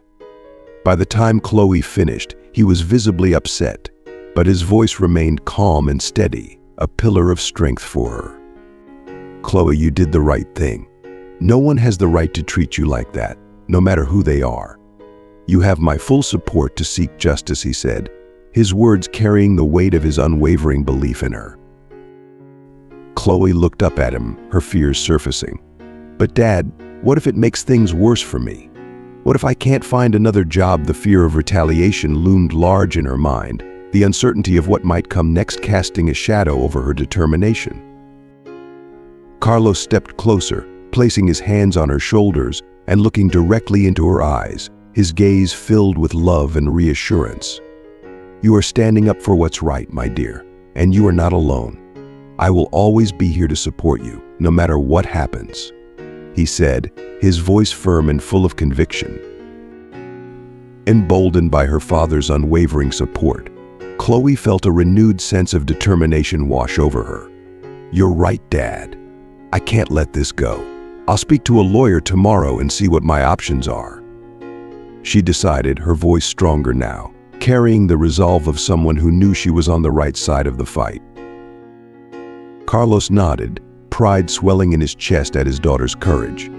By the time Chloe finished, he was visibly upset, but his voice remained calm and steady, a pillar of strength for her. "Chloe, you did the right thing. No one has the right to treat you like that, no matter who they are. You have my full support to seek justice," he said, his words carrying the weight of his unwavering belief in her. Chloe looked up at him, her fears surfacing. "But Dad, what if it makes things worse for me? What if I can't find another job?" The fear of retaliation loomed large in her mind, the uncertainty of what might come next casting a shadow over her determination. Carlos stepped closer, placing his hands on her shoulders and looking directly into her eyes, his gaze filled with love and reassurance. "You are standing up for what's right, my dear, and you are not alone. I will always be here to support you, no matter what happens," he said, his voice firm and full of conviction. Emboldened by her father's unwavering support, Chloe felt a renewed sense of determination wash over her. "You're right, Dad. I can't let this go. I'll speak to a lawyer tomorrow and see what my options are," she decided, her voice stronger now, carrying the resolve of someone who knew she was on the right side of the fight. Carlos nodded, pride swelling in his chest at his daughter's courage.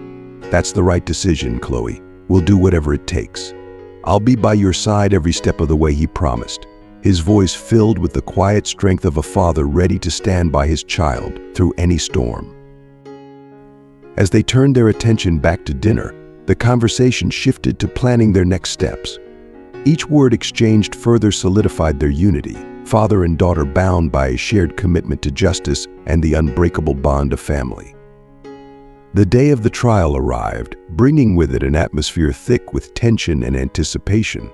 "That's the right decision, Chloe. We'll do whatever it takes. I'll be by your side every step of the way," he promised, his voice filled with the quiet strength of a father ready to stand by his child through any storm. As they turned their attention back to dinner, the conversation shifted to planning their next steps. Each word exchanged further solidified their unity, father and daughter bound by a shared commitment to justice and the unbreakable bond of family. The day of the trial arrived, bringing with it an atmosphere thick with tension and anticipation.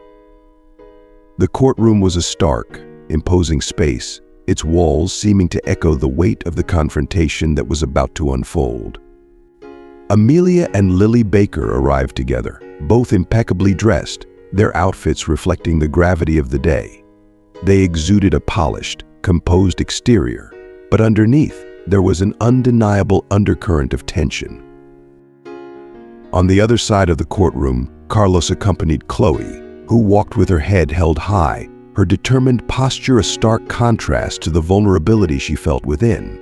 The courtroom was a stark, imposing space, its walls seeming to echo the weight of the confrontation that was about to unfold. Amelia and Lily Baker arrived together, both impeccably dressed, their outfits reflecting the gravity of the day. They exuded a polished, composed exterior, but underneath, there was an undeniable undercurrent of tension. On the other side of the courtroom, Carlos accompanied Chloe, who walked with her head held high, her determined posture a stark contrast to the vulnerability she felt within.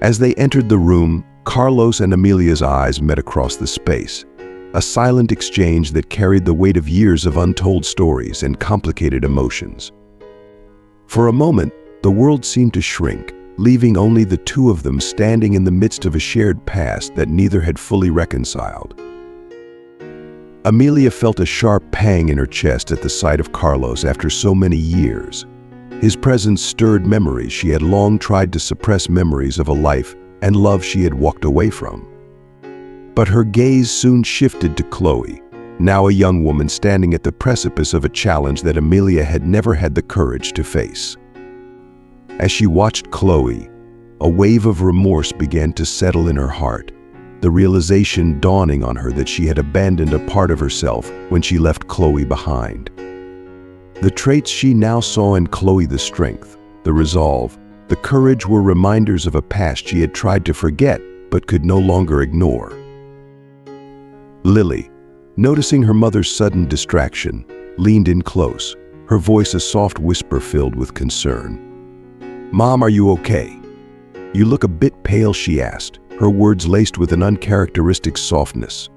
As they entered the room, Carlos and Amelia's eyes met across the space, a silent exchange that carried the weight of years of untold stories and complicated emotions. For a moment, the world seemed to shrink, leaving only the two of them standing in the midst of a shared past that neither had fully reconciled. Amelia felt a sharp pang in her chest at the sight of Carlos after so many years. His presence stirred memories she had long tried to suppress, memories of a life and love she had walked away from. But her gaze soon shifted to Chloe, now a young woman standing at the precipice of a challenge that Amelia had never had the courage to face. As she watched Chloe, a wave of remorse began to settle in her heart, the realization dawning on her that she had abandoned a part of herself when she left Chloe behind. The traits she now saw in Chloe, the strength, the resolve, the courage, were reminders of a past she had tried to forget but could no longer ignore. Lily, noticing her mother's sudden distraction, leaned in close, her voice a soft whisper filled with concern. "Mom, are you okay? You look a bit pale," she asked, her words laced with an uncharacteristic softness.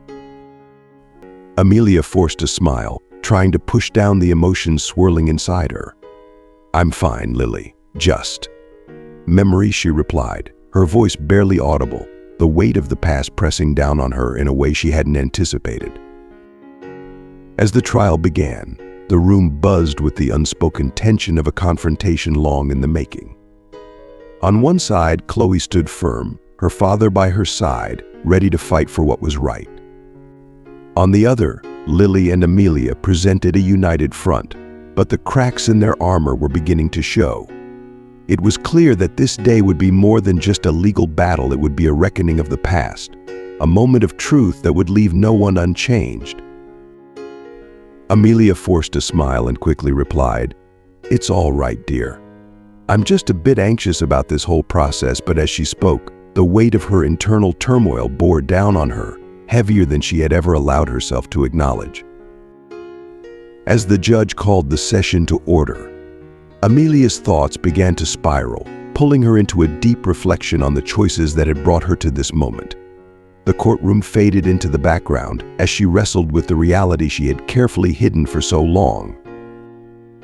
Amelia forced a smile, trying to push down the emotions swirling inside her. "I'm fine, Lily, just memory," she replied, her voice barely audible, the weight of the past pressing down on her in a way she hadn't anticipated. As the trial began, the room buzzed with the unspoken tension of a confrontation long in the making. On one side, Chloe stood firm, her father by her side, ready to fight for what was right. On the other, Lily and Amelia presented a united front, but the cracks in their armor were beginning to show. It was clear that this day would be more than just a legal battle. It would be a reckoning of the past, a moment of truth that would leave no one unchanged. Amelia forced a smile and quickly replied, "It's all right, dear. I'm just a bit anxious about this whole process." But as she spoke, the weight of her internal turmoil bore down on her, heavier than she had ever allowed herself to acknowledge. As the judge called the session to order, Amelia's thoughts began to spiral, pulling her into a deep reflection on the choices that had brought her to this moment. The courtroom faded into the background as she wrestled with the reality she had carefully hidden for so long.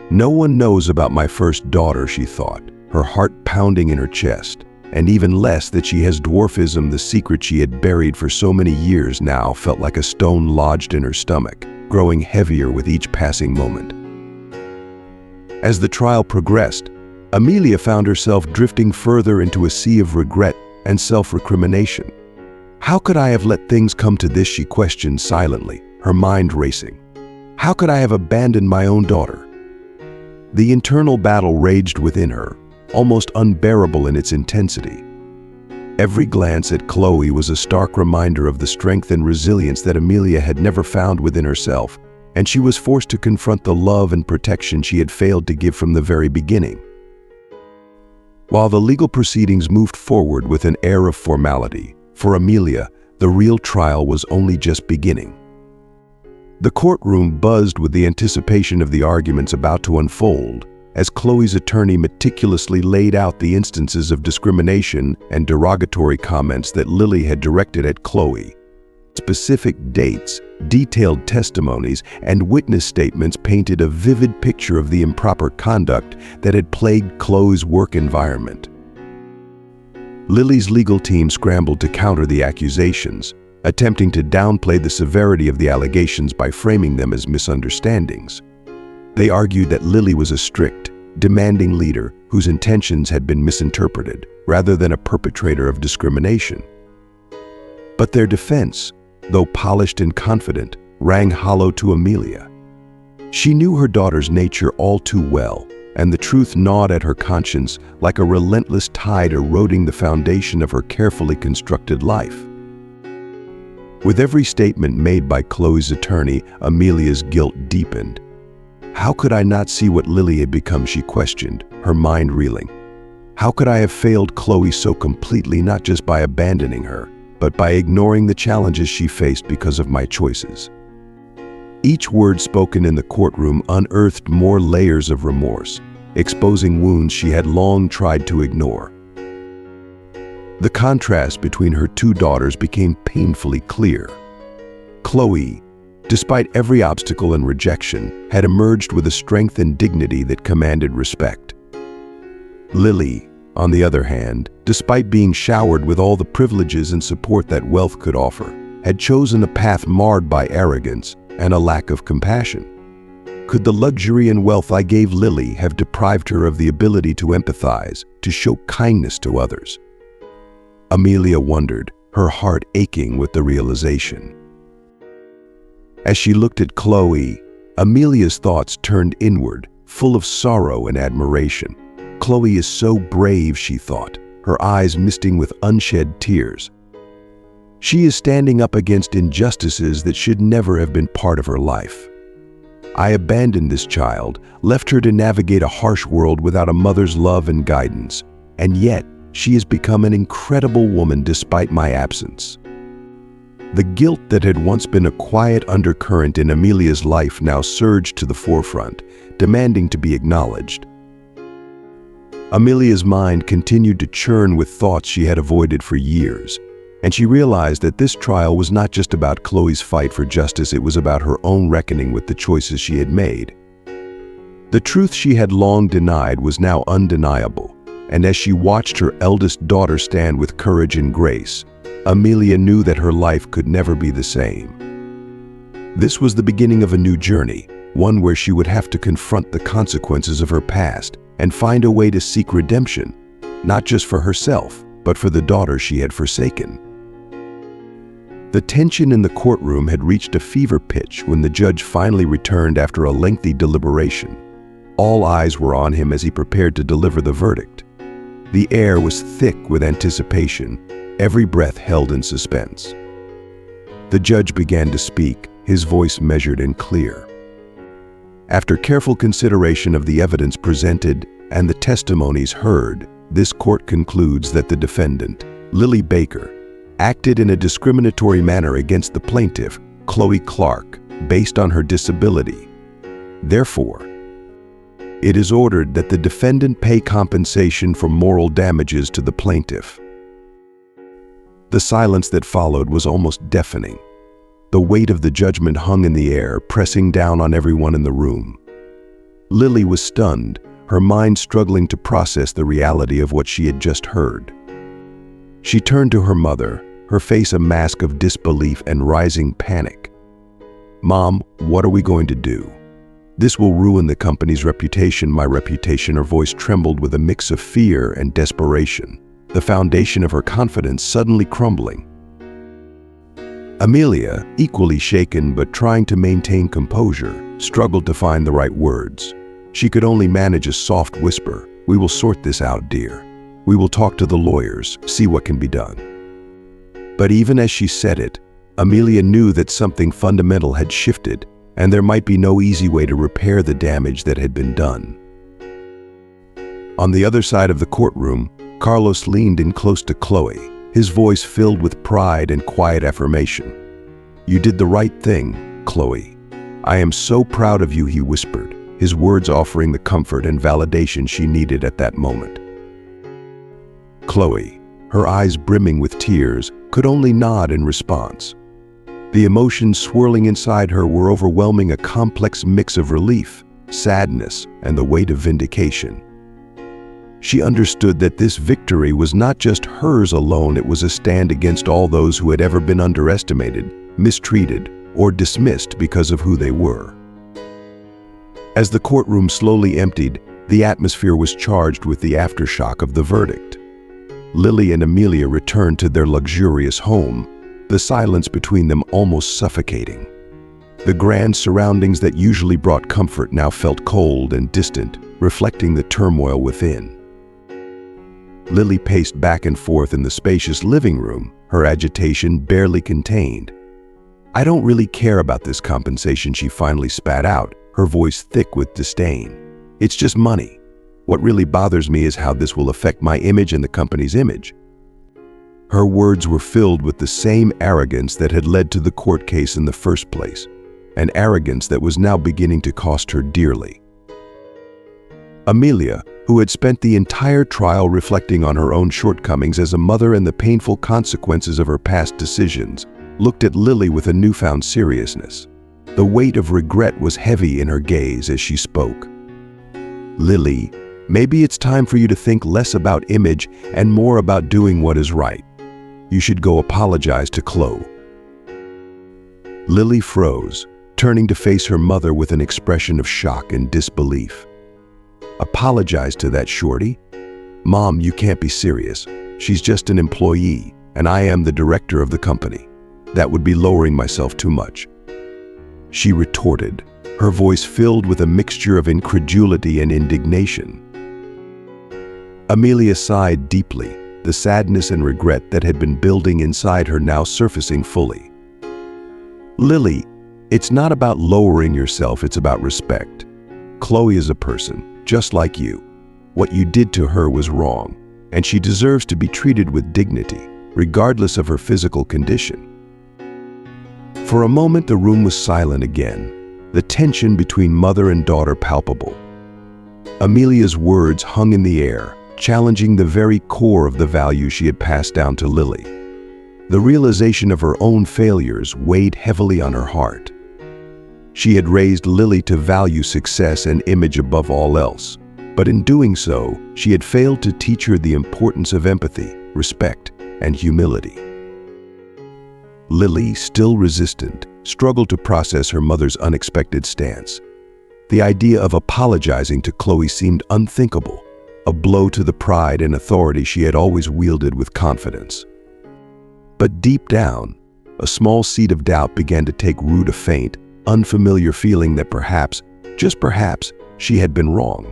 "No one knows about my first daughter," she thought, her heart pounding in her chest, and even less that she has dwarfism. The secret she had buried for so many years now felt like a stone lodged in her stomach, growing heavier with each passing moment. As the trial progressed, Amelia found herself drifting further into a sea of regret and self-recrimination. "How could I have let things come to this?" she questioned silently, her mind racing. "How could I have abandoned my own daughter?" The internal battle raged within her, almost unbearable in its intensity. Every glance at Chloe was a stark reminder of the strength and resilience that Amelia had never found within herself, and she was forced to confront the love and protection she had failed to give from the very beginning. While the legal proceedings moved forward with an air of formality, for Amelia, the real trial was only just beginning. The courtroom buzzed with the anticipation of the arguments about to unfold, as Chloe's attorney meticulously laid out the instances of discrimination and derogatory comments that Lily had directed at Chloe. Specific dates, detailed testimonies, and witness statements painted a vivid picture of the improper conduct that had plagued Chloe's work environment. Lily's legal team scrambled to counter the accusations, attempting to downplay the severity of the allegations by framing them as misunderstandings. They argued that Lily was a strict, demanding leader whose intentions had been misinterpreted, rather than a perpetrator of discrimination. But their defense, though polished and confident, rang hollow to Amelia. She knew her daughter's nature all too well, and the truth gnawed at her conscience like a relentless tide eroding the foundation of her carefully constructed life. With every statement made by Chloe's attorney, Amelia's guilt deepened. How could I not see what Lily had become, she questioned, her mind reeling. How could I have failed Chloe so completely, not just by abandoning her, but by ignoring the challenges she faced because of my choices? Each word spoken in the courtroom unearthed more layers of remorse, exposing wounds she had long tried to ignore. The contrast between her two daughters became painfully clear. Chloe, despite every obstacle and rejection, had emerged with a strength and dignity that commanded respect. Lily, on the other hand, despite being showered with all the privileges and support that wealth could offer, had chosen a path marred by arrogance and a lack of compassion. Could the luxury and wealth I gave Lily have deprived her of the ability to empathize, to show kindness to others? Amelia wondered, her heart aching with the realization. As she looked at Chloe, Amelia's thoughts turned inward, full of sorrow and admiration. Chloe is so brave, she thought, her eyes misting with unshed tears. She is standing up against injustices that should never have been part of her life. I abandoned this child, left her to navigate a harsh world without a mother's love and guidance, and yet she has become an incredible woman despite my absence. The guilt that had once been a quiet undercurrent in Amelia's life now surged to the forefront, demanding to be acknowledged. Amelia's mind continued to churn with thoughts she had avoided for years, and she realized that this trial was not just about Chloe's fight for justice, it was about her own reckoning with the choices she had made. The truth she had long denied was now undeniable, and as she watched her eldest daughter stand with courage and grace, Amelia knew that her life could never be the same. This was the beginning of a new journey, one where she would have to confront the consequences of her past and find a way to seek redemption, not just for herself, but for the daughter she had forsaken. The tension in the courtroom had reached a fever pitch when the judge finally returned after a lengthy deliberation. All eyes were on him as he prepared to deliver the verdict. The air was thick with anticipation, every breath held in suspense. The judge began to speak, his voice measured and clear. After careful consideration of the evidence presented and the testimonies heard, this court concludes that the defendant, Lily Baker, acted in a discriminatory manner against the plaintiff, Chloe Clark, based on her disability. Therefore, it is ordered that the defendant pay compensation for moral damages to the plaintiff. The silence that followed was almost deafening. The weight of the judgment hung in the air, pressing down on everyone in the room. Lily was stunned, her mind struggling to process the reality of what she had just heard. She turned to her mother, her face a mask of disbelief and rising panic. "Mom, what are we going to do? This will ruin the company's reputation, my reputation." Her voice trembled with a mix of fear and desperation, the foundation of her confidence suddenly crumbling. Amelia, equally shaken but trying to maintain composure, struggled to find the right words. She could only manage a soft whisper, "We will sort this out, dear. We will talk to the lawyers, see what can be done." But even as she said it, Amelia knew that something fundamental had shifted, and there might be no easy way to repair the damage that had been done. On the other side of the courtroom, Carlos leaned in close to Chloe, his voice filled with pride and quiet affirmation. "You did the right thing, Chloe. I am so proud of you," he whispered, his words offering the comfort and validation she needed at that moment. Chloe, her eyes brimming with tears, could only nod in response. The emotions swirling inside her were overwhelming, a complex mix of relief, sadness, and the weight of vindication. She understood that this victory was not just hers alone, it was a stand against all those who had ever been underestimated, mistreated, or dismissed because of who they were. As the courtroom slowly emptied, the atmosphere was charged with the aftershock of the verdict. Lily and Amelia returned to their luxurious home, the silence between them almost suffocating. The grand surroundings that usually brought comfort now felt cold and distant, reflecting the turmoil within. Lily paced back and forth in the spacious living room, her agitation barely contained. "I don't really care about this compensation," she finally spat out, her voice thick with disdain. "It's just money. What really bothers me is how this will affect my image and the company's image." Her words were filled with the same arrogance that had led to the court case in the first place, an arrogance that was now beginning to cost her dearly. Amelia, who had spent the entire trial reflecting on her own shortcomings as a mother and the painful consequences of her past decisions, looked at Lily with a newfound seriousness. The weight of regret was heavy in her gaze as she spoke. "Lily, maybe it's time for you to think less about image and more about doing what is right. You should go apologize to Chloe." Lily froze, turning to face her mother with an expression of shock and disbelief. "Apologize to that shorty? Mom, you can't be serious. She's just an employee, and I am the director of the company. That would be lowering myself too much," she retorted, her voice filled with a mixture of incredulity and indignation. Amelia sighed deeply, the sadness and regret that had been building inside her now surfacing fully. "Lily, it's not about lowering yourself, it's about respect. Chloe is a person, just like you. What you did to her was wrong, and she deserves to be treated with dignity, regardless of her physical condition." For a moment, the room was silent again, the tension between mother and daughter palpable. Amelia's words hung in the air, challenging the very core of the values she had passed down to Lily. The realization of her own failures weighed heavily on her heart. She had raised Lily to value success and image above all else, but in doing so, she had failed to teach her the importance of empathy, respect, and humility. Lily, still resistant, struggled to process her mother's unexpected stance. The idea of apologizing to Chloe seemed unthinkable, a blow to the pride and authority she had always wielded with confidence. But deep down, a small seed of doubt began to take root, a faint, unfamiliar feeling that perhaps, just perhaps, she had been wrong.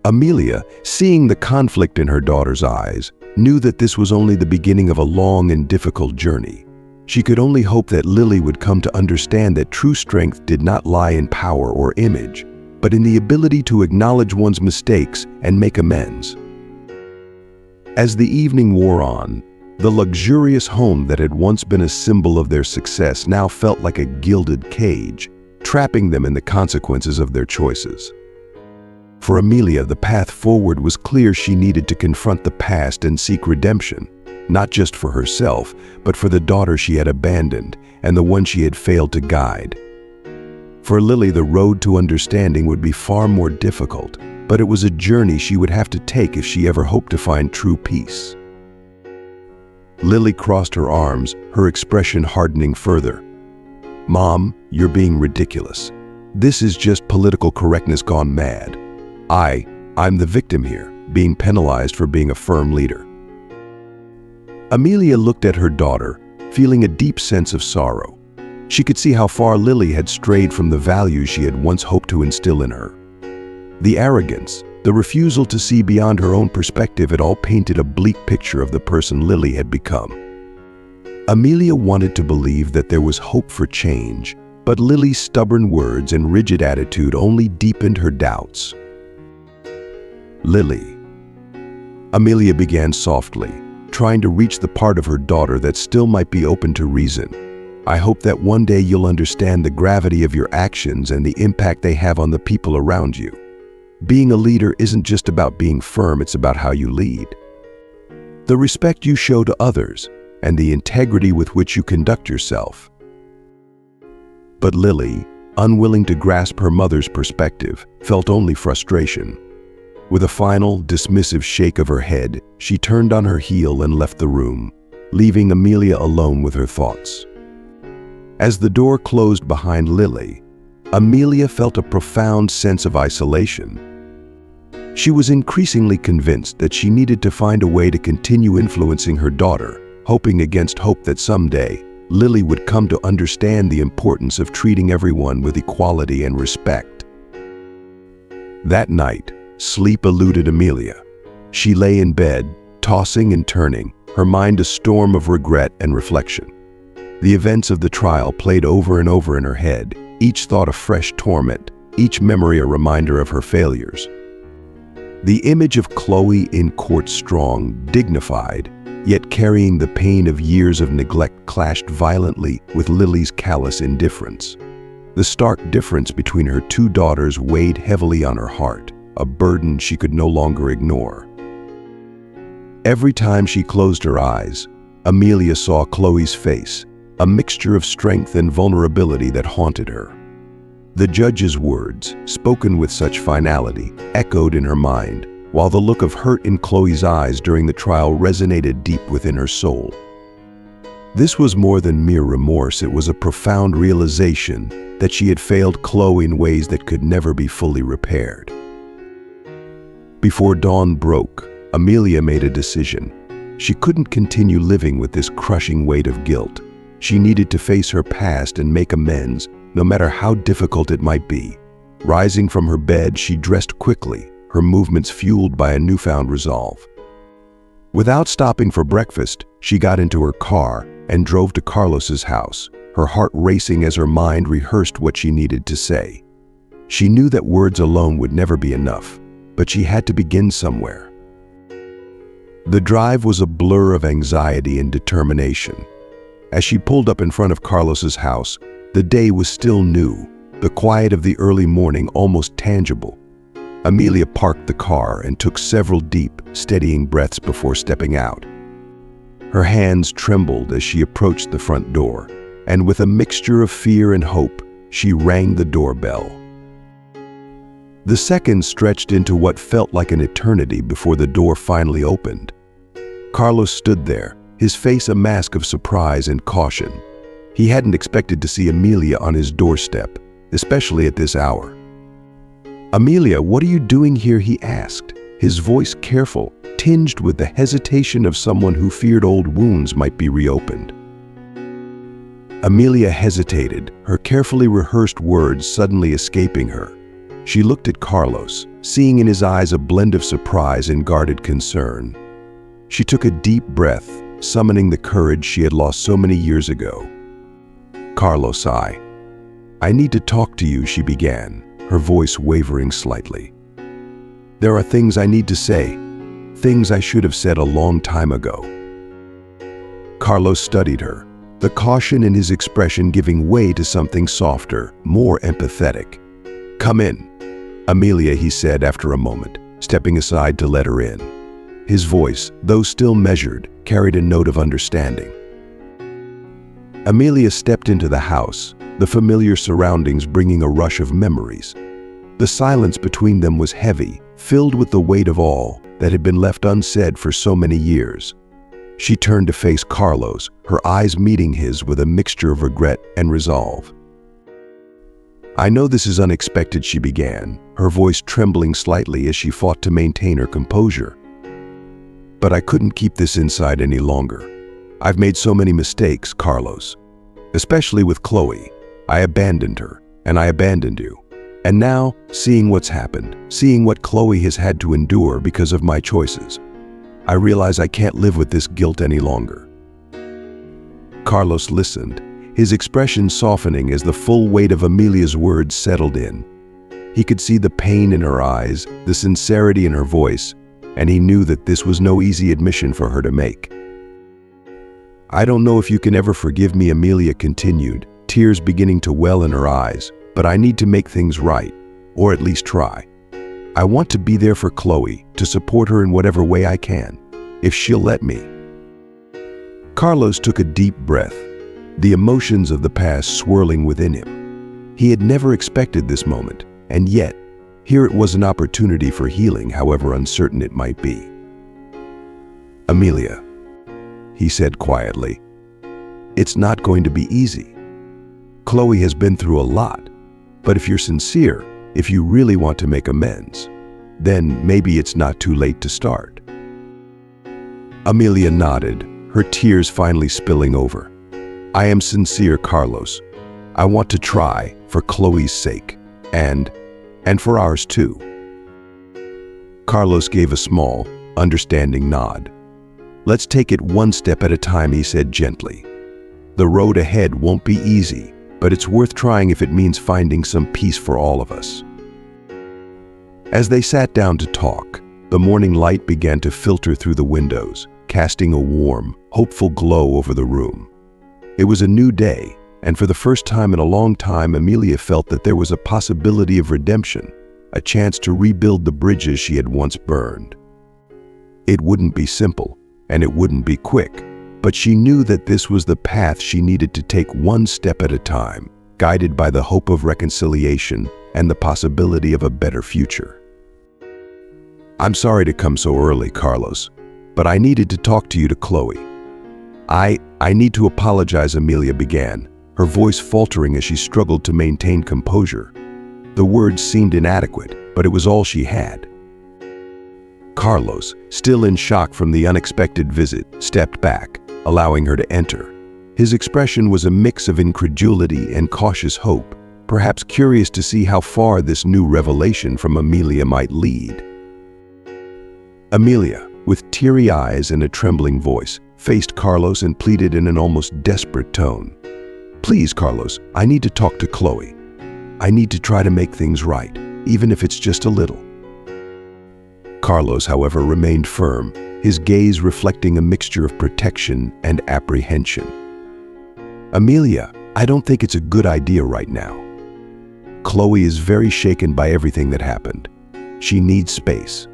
Amelia, seeing the conflict in her daughter's eyes, knew that this was only the beginning of a long and difficult journey. She could only hope that Lily would come to understand that true strength did not lie in power or image, but in the ability to acknowledge one's mistakes and make amends. As the evening wore on, the luxurious home that had once been a symbol of their success now felt like a gilded cage, trapping them in the consequences of their choices. For Amelia, the path forward was clear. She needed to confront the past and seek redemption, not just for herself, but for the daughter she had abandoned and the one she had failed to guide. For Lily, the road to understanding would be far more difficult, but it was a journey she would have to take if she ever hoped to find true peace. Lily crossed her arms, her expression hardening further. "Mom, you're being ridiculous. This is just political correctness gone mad. I'm the victim here, being penalized for being a firm leader." Amelia looked at her daughter, feeling a deep sense of sorrow. She could see how far Lily had strayed from the values she had once hoped to instill in her. The arrogance, The refusal to see beyond her own perspective had all painted a bleak picture of the person Lily had become. Amelia wanted to believe that there was hope for change, but Lily's stubborn words and rigid attitude only deepened her doubts. Lily. Amelia began softly, trying to reach the part of her daughter that still might be open to reason. I hope that one day you'll understand the gravity of your actions and the impact they have on the people around you. Being a leader isn't just about being firm, it's about how you lead. The respect you show to others and the integrity with which you conduct yourself. But Lily, unwilling to grasp her mother's perspective, felt only frustration. With a final, dismissive shake of her head, she turned on her heel and left the room, leaving Amelia alone with her thoughts. As the door closed behind Lily, Amelia felt a profound sense of isolation. She was increasingly convinced that she needed to find a way to continue influencing her daughter, hoping against hope that someday Lily would come to understand the importance of treating everyone with equality and respect. That night, sleep eluded Amelia. She lay in bed, tossing and turning, her mind a storm of regret and reflection. The events of the trial played over and over in her head, each thought a fresh torment, each memory a reminder of her failures. The image of Chloe in court, strong, dignified, yet carrying the pain of years of neglect, clashed violently with Lily's callous indifference. The stark difference between her two daughters weighed heavily on her heart, a burden she could no longer ignore. Every time she closed her eyes, Amelia saw Chloe's face, a mixture of strength and vulnerability that haunted her. The judge's words, spoken with such finality, echoed in her mind, while the look of hurt in Chloe's eyes during the trial resonated deep within her soul. This was more than mere remorse, it was a profound realization that she had failed Chloe in ways that could never be fully repaired. Before dawn broke, Amelia made a decision. She couldn't continue living with this crushing weight of guilt. She needed to face her past and make amends, no matter how difficult it might be. Rising from her bed, she dressed quickly, her movements fueled by a newfound resolve. Without stopping for breakfast, she got into her car and drove to Carlos's house, her heart racing as her mind rehearsed what she needed to say. She knew that words alone would never be enough, but she had to begin somewhere. The drive was a blur of anxiety and determination. As she pulled up in front of Carlos's house, the day was still new, the quiet of the early morning almost tangible. Amelia parked the car and took several deep, steadying breaths before stepping out. Her hands trembled as she approached the front door, and with a mixture of fear and hope, she rang the doorbell. The seconds stretched into what felt like an eternity before the door finally opened. Carlos stood there, his face a mask of surprise and caution. He hadn't expected to see Amelia on his doorstep, especially at this hour. "Amelia, what are you doing here?" he asked, his voice careful, tinged with the hesitation of someone who feared old wounds might be reopened. Amelia hesitated, her carefully rehearsed words suddenly escaping her. She looked at Carlos, seeing in his eyes a blend of surprise and guarded concern. She took a deep breath, summoning the courage she had lost so many years ago. "Carlos, I need to talk to you," she began, her voice wavering slightly. "There are things I need to say, things I should have said a long time ago." Carlos studied her, the caution in his expression giving way to something softer, more empathetic. "Come in, Amelia," he said after a moment, stepping aside to let her in. His voice, though still measured, carried a note of understanding. Amelia stepped into the house, the familiar surroundings bringing a rush of memories. The silence between them was heavy, filled with the weight of all that had been left unsaid for so many years. She turned to face Carlos, her eyes meeting his with a mixture of regret and resolve. "I know this is unexpected," she began, her voice trembling slightly as she fought to maintain her composure. "But I couldn't keep this inside any longer. I've made so many mistakes, Carlos. Especially with Chloe. I abandoned her, and I abandoned you. And now, seeing what's happened, seeing what Chloe has had to endure because of my choices, I realize I can't live with this guilt any longer. Carlos listened, his expression softening as the full weight of Amelia's words settled in. He could see the pain in her eyes, the sincerity in her voice, and he knew that this was no easy admission for her to make. "I don't know if you can ever forgive me," Amelia continued, tears beginning to well in her eyes, "but I need to make things right, or at least try. I want to be there for Chloe, to support her in whatever way I can, if she'll let me." Carlos took a deep breath, the emotions of the past swirling within him. He had never expected this moment, and yet, here it was an opportunity for healing, however uncertain it might be. "Amelia," he said quietly, "it's not going to be easy. Chloe has been through a lot, but if you're sincere, if you really want to make amends, then maybe it's not too late to start." Amelia nodded, her tears finally spilling over. "I am sincere, Carlos. I want to try, for Chloe's sake, and for ours too." Carlos gave a small, understanding nod. "Let's take it one step at a time," he said gently. "The road ahead won't be easy, but it's worth trying if it means finding some peace for all of us." As they sat down to talk, the morning light began to filter through the windows, casting a warm, hopeful glow over the room. It was a new day, and for the first time in a long time, Amelia felt that there was a possibility of redemption, a chance to rebuild the bridges she had once burned. It wouldn't be simple, and it wouldn't be quick, but she knew that this was the path she needed to take one step at a time, guided by the hope of reconciliation and the possibility of a better future. "I'm sorry to come so early, Carlos, but I needed to talk to you to Chloe. I need to apologize," Amelia began, her voice faltering as she struggled to maintain composure. The words seemed inadequate, but it was all she had. Carlos, still in shock from the unexpected visit, stepped back, allowing her to enter. His expression was a mix of incredulity and cautious hope, perhaps curious to see how far this new revelation from Amelia might lead. Amelia, with teary eyes and a trembling voice, faced Carlos and pleaded in an almost desperate tone. "Please, Carlos, I need to talk to Chloe. I need to try to make things right, even if it's just a little." Carlos, however, remained firm, his gaze reflecting a mixture of protection and apprehension. "Amelia, I don't think it's a good idea right now. Chloe is very shaken by everything that happened. She needs space."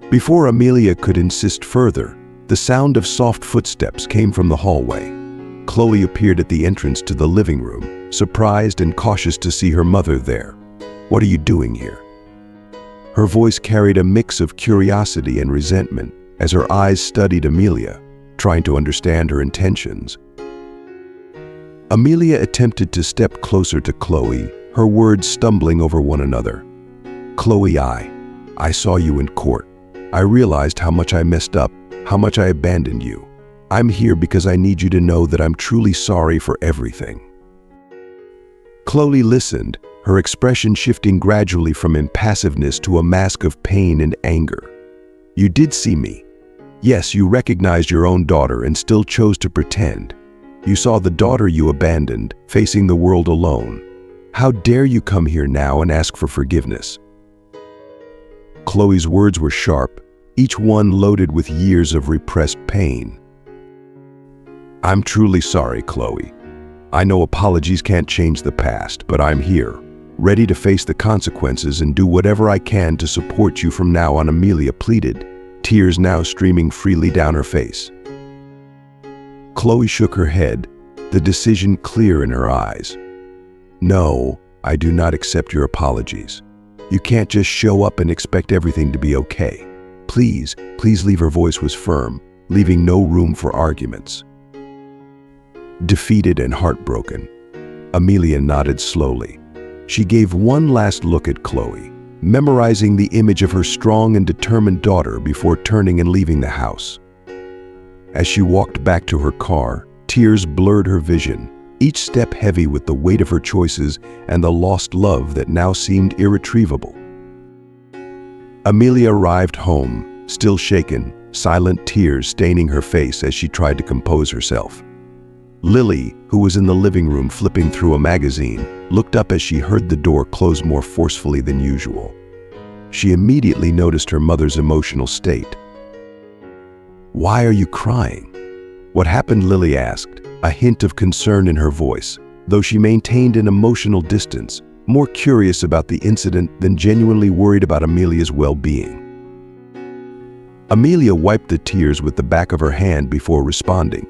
Before Amelia could insist further, the sound of soft footsteps came from the hallway. Chloe appeared at the entrance to the living room, surprised and cautious to see her mother there. "What are you doing here?" Her voice carried a mix of curiosity and resentment as her eyes studied Amelia, trying to understand her intentions. Amelia attempted to step closer to Chloe, her words stumbling over one another. "Chloe, I saw you in court. I realized how much I messed up, how much I abandoned you. I'm here because I need you to know that I'm truly sorry for everything." Chloe listened, her expression shifting gradually from impassiveness to a mask of pain and anger. "You did see me. Yes, you recognized your own daughter and still chose to pretend. You saw the daughter you abandoned, facing the world alone. How dare you come here now and ask for forgiveness?" Chloe's words were sharp, each one loaded with years of repressed pain. "I'm truly sorry, Chloe. I know apologies can't change the past, but I'm here, ready to face the consequences and do whatever I can to support you from now on," Amelia pleaded, tears now streaming freely down her face. Chloe shook her head, the decision clear in her eyes. "No, I do not accept your apologies. You can't just show up and expect everything to be okay. Please leave." Her voice was firm, leaving no room for arguments. Defeated and heartbroken, Amelia nodded slowly. She gave one last look at Chloe, memorizing the image of her strong and determined daughter before turning and leaving the house. As she walked back to her car, tears blurred her vision, each step heavy with the weight of her choices and the lost love that now seemed irretrievable. Amelia arrived home, still shaken, silent tears staining her face as she tried to compose herself. Lily, who was in the living room flipping through a magazine, looked up as she heard the door close more forcefully than usual. She immediately noticed her mother's emotional state. "Why are you crying?" "What happened?" Lily asked, a hint of concern in her voice, though she maintained an emotional distance, more curious about the incident than genuinely worried about Amelia's well-being. Amelia wiped the tears with the back of her hand before responding.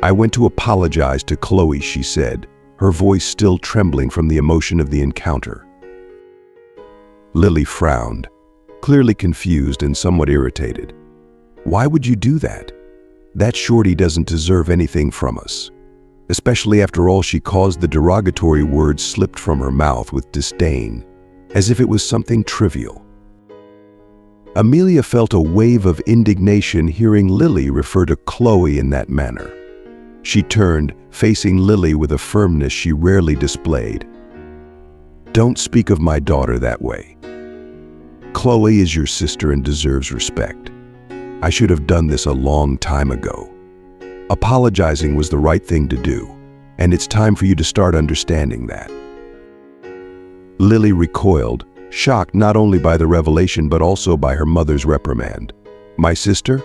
"I went to apologize to Chloe," she said, her voice still trembling from the emotion of the encounter. Lily frowned, clearly confused and somewhat irritated. "Why would you do that? That shorty doesn't deserve anything from us." Especially after all, she caused the derogatory words slipped from her mouth with disdain, as if it was something trivial. Amelia felt a wave of indignation hearing Lily refer to Chloe in that manner. She turned, facing Lily with a firmness she rarely displayed. "Don't speak of my daughter that way. Chloe is your sister and deserves respect. I should have done this a long time ago. Apologizing was the right thing to do, and it's time for you to start understanding that." Lily recoiled, shocked not only by the revelation but also by her mother's reprimand. "My sister?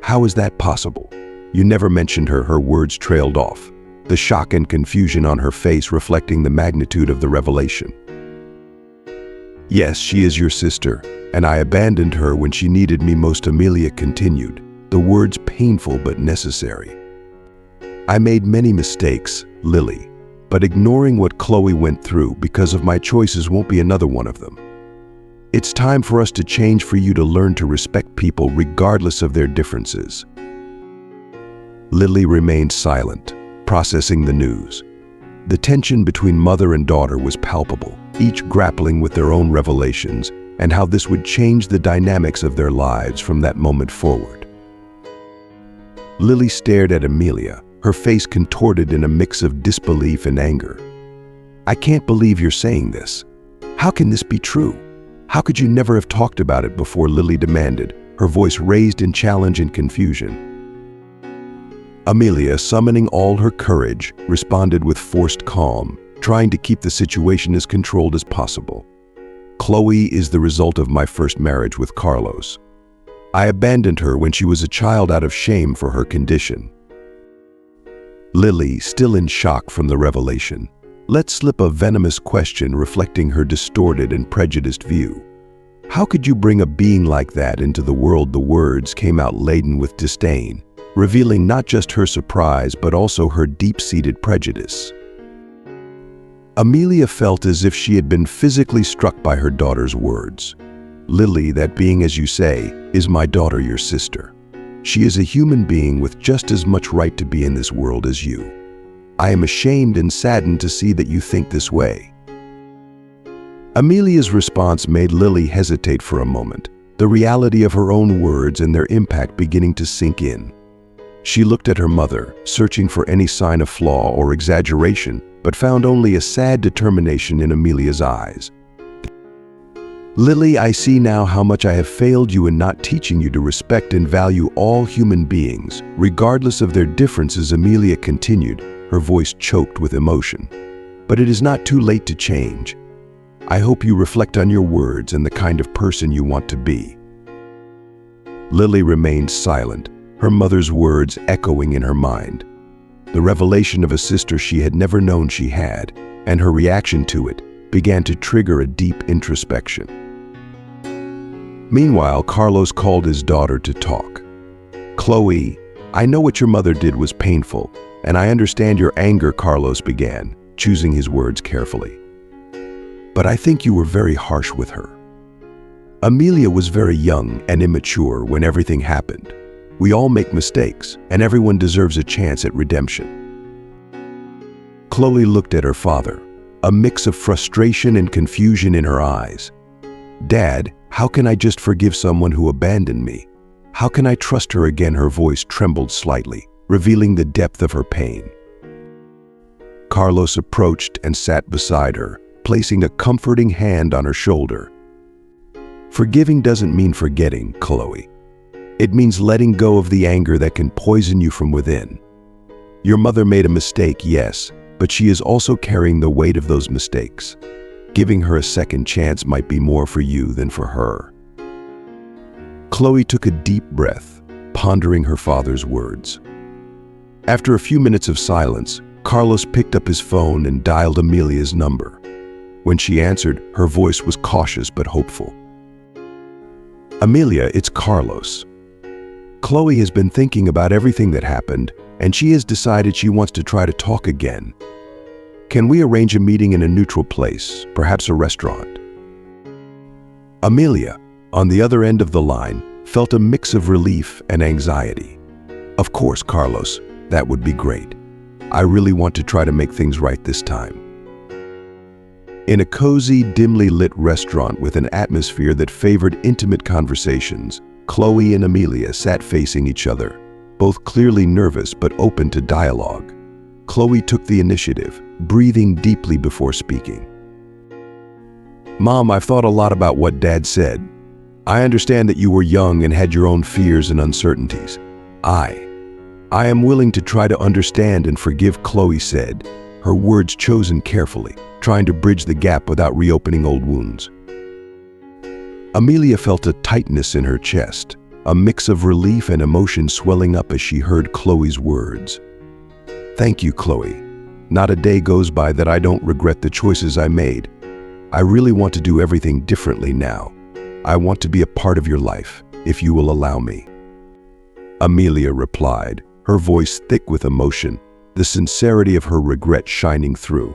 How is that possible? You never mentioned her." Her words trailed off, the shock and confusion on her face reflecting the magnitude of the revelation. "Yes, she is your sister, and I abandoned her when she needed me most," Amelia continued, the words painful but necessary. "I made many mistakes, Lily, but ignoring what Chloe went through because of my choices won't be another one of them. It's time for us to change, for you to learn to respect people regardless of their differences." Lily remained silent, processing the news. The tension between mother and daughter was palpable, each grappling with their own revelations and how this would change the dynamics of their lives from that moment forward. Lily stared at Amelia, her face contorted in a mix of disbelief and anger. "I can't believe you're saying this. How can this be true? How could you never have talked about it before?" Lily demanded, her voice raised in challenge and confusion. Amelia, summoning all her courage, responded with forced calm, trying to keep the situation as controlled as possible. "Chloe is the result of my first marriage with Carlos. I abandoned her when she was a child out of shame for her condition." Lily, still in shock from the revelation, let slip a venomous question reflecting her distorted and prejudiced view. "How could you bring a being like that into the world?" The words came out laden with disdain, revealing not just her surprise but also her deep-seated prejudice. Amelia felt as if she had been physically struck by her daughter's words. "Lily, that being, as you say, is my daughter, your sister. She is a human being with just as much right to be in this world as you. I am ashamed and saddened to see that you think this way." Amelia's response made Lily hesitate for a moment, the reality of her own words and their impact beginning to sink in. She looked at her mother, searching for any sign of flaw or exaggeration, but found only a sad determination in Amelia's eyes. "Lily, I see now how much I have failed you in not teaching you to respect and value all human beings, regardless of their differences," Amelia continued, her voice choked with emotion. "But it is not too late to change. I hope you reflect on your words and the kind of person you want to be." Lily remained silent, her mother's words echoing in her mind. The revelation of a sister she had never known she had, and her reaction to it, began to trigger a deep introspection. Meanwhile, Carlos called his daughter to talk. "Chloe, I know what your mother did was painful, and I understand your anger," Carlos began, choosing his words carefully. "But I think you were very harsh with her. Amelia was very young and immature when everything happened. We all make mistakes, and everyone deserves a chance at redemption." Chloe looked at her father, a mix of frustration and confusion in her eyes. "Dad, how can I just forgive someone who abandoned me? How can I trust her again?" Her voice trembled slightly, revealing the depth of her pain. Carlos approached and sat beside her, placing a comforting hand on her shoulder. Forgiving doesn't mean forgetting, Chloe. It means letting go of the anger that can poison you from within. Your mother made a mistake, yes, but she is also carrying the weight of those mistakes. Giving her a second chance might be more for you than for her. Chloe took a deep breath, pondering her father's words. After a few minutes of silence, Carlos picked up his phone and dialed Amelia's number. When she answered, her voice was cautious but hopeful. "Amelia, it's Carlos. Chloe has been thinking about everything that happened, and she has decided she wants to try to talk again. Can we arrange a meeting in a neutral place, perhaps a restaurant?" Amelia, on the other end of the line, felt a mix of relief and anxiety. "Of course, Carlos, that would be great. I really want to try to make things right this time." In a cozy, dimly lit restaurant with an atmosphere that favored intimate conversations, Chloe and Amelia sat facing each other, both clearly nervous but open to dialogue. Chloe took the initiative, breathing deeply before speaking. "Mom, I've thought a lot about what Dad said. I understand that you were young and had your own fears and uncertainties. I am willing to try to understand and forgive," Chloe said, her words chosen carefully, trying to bridge the gap without reopening old wounds. Amelia felt a tightness in her chest, a mix of relief and emotion swelling up as she heard Chloe's words. "Thank you, Chloe. Not a day goes by that I don't regret the choices I made. I really want to do everything differently now. I want to be a part of your life, if you will allow me." Amelia replied, her voice thick with emotion, the sincerity of her regret shining through.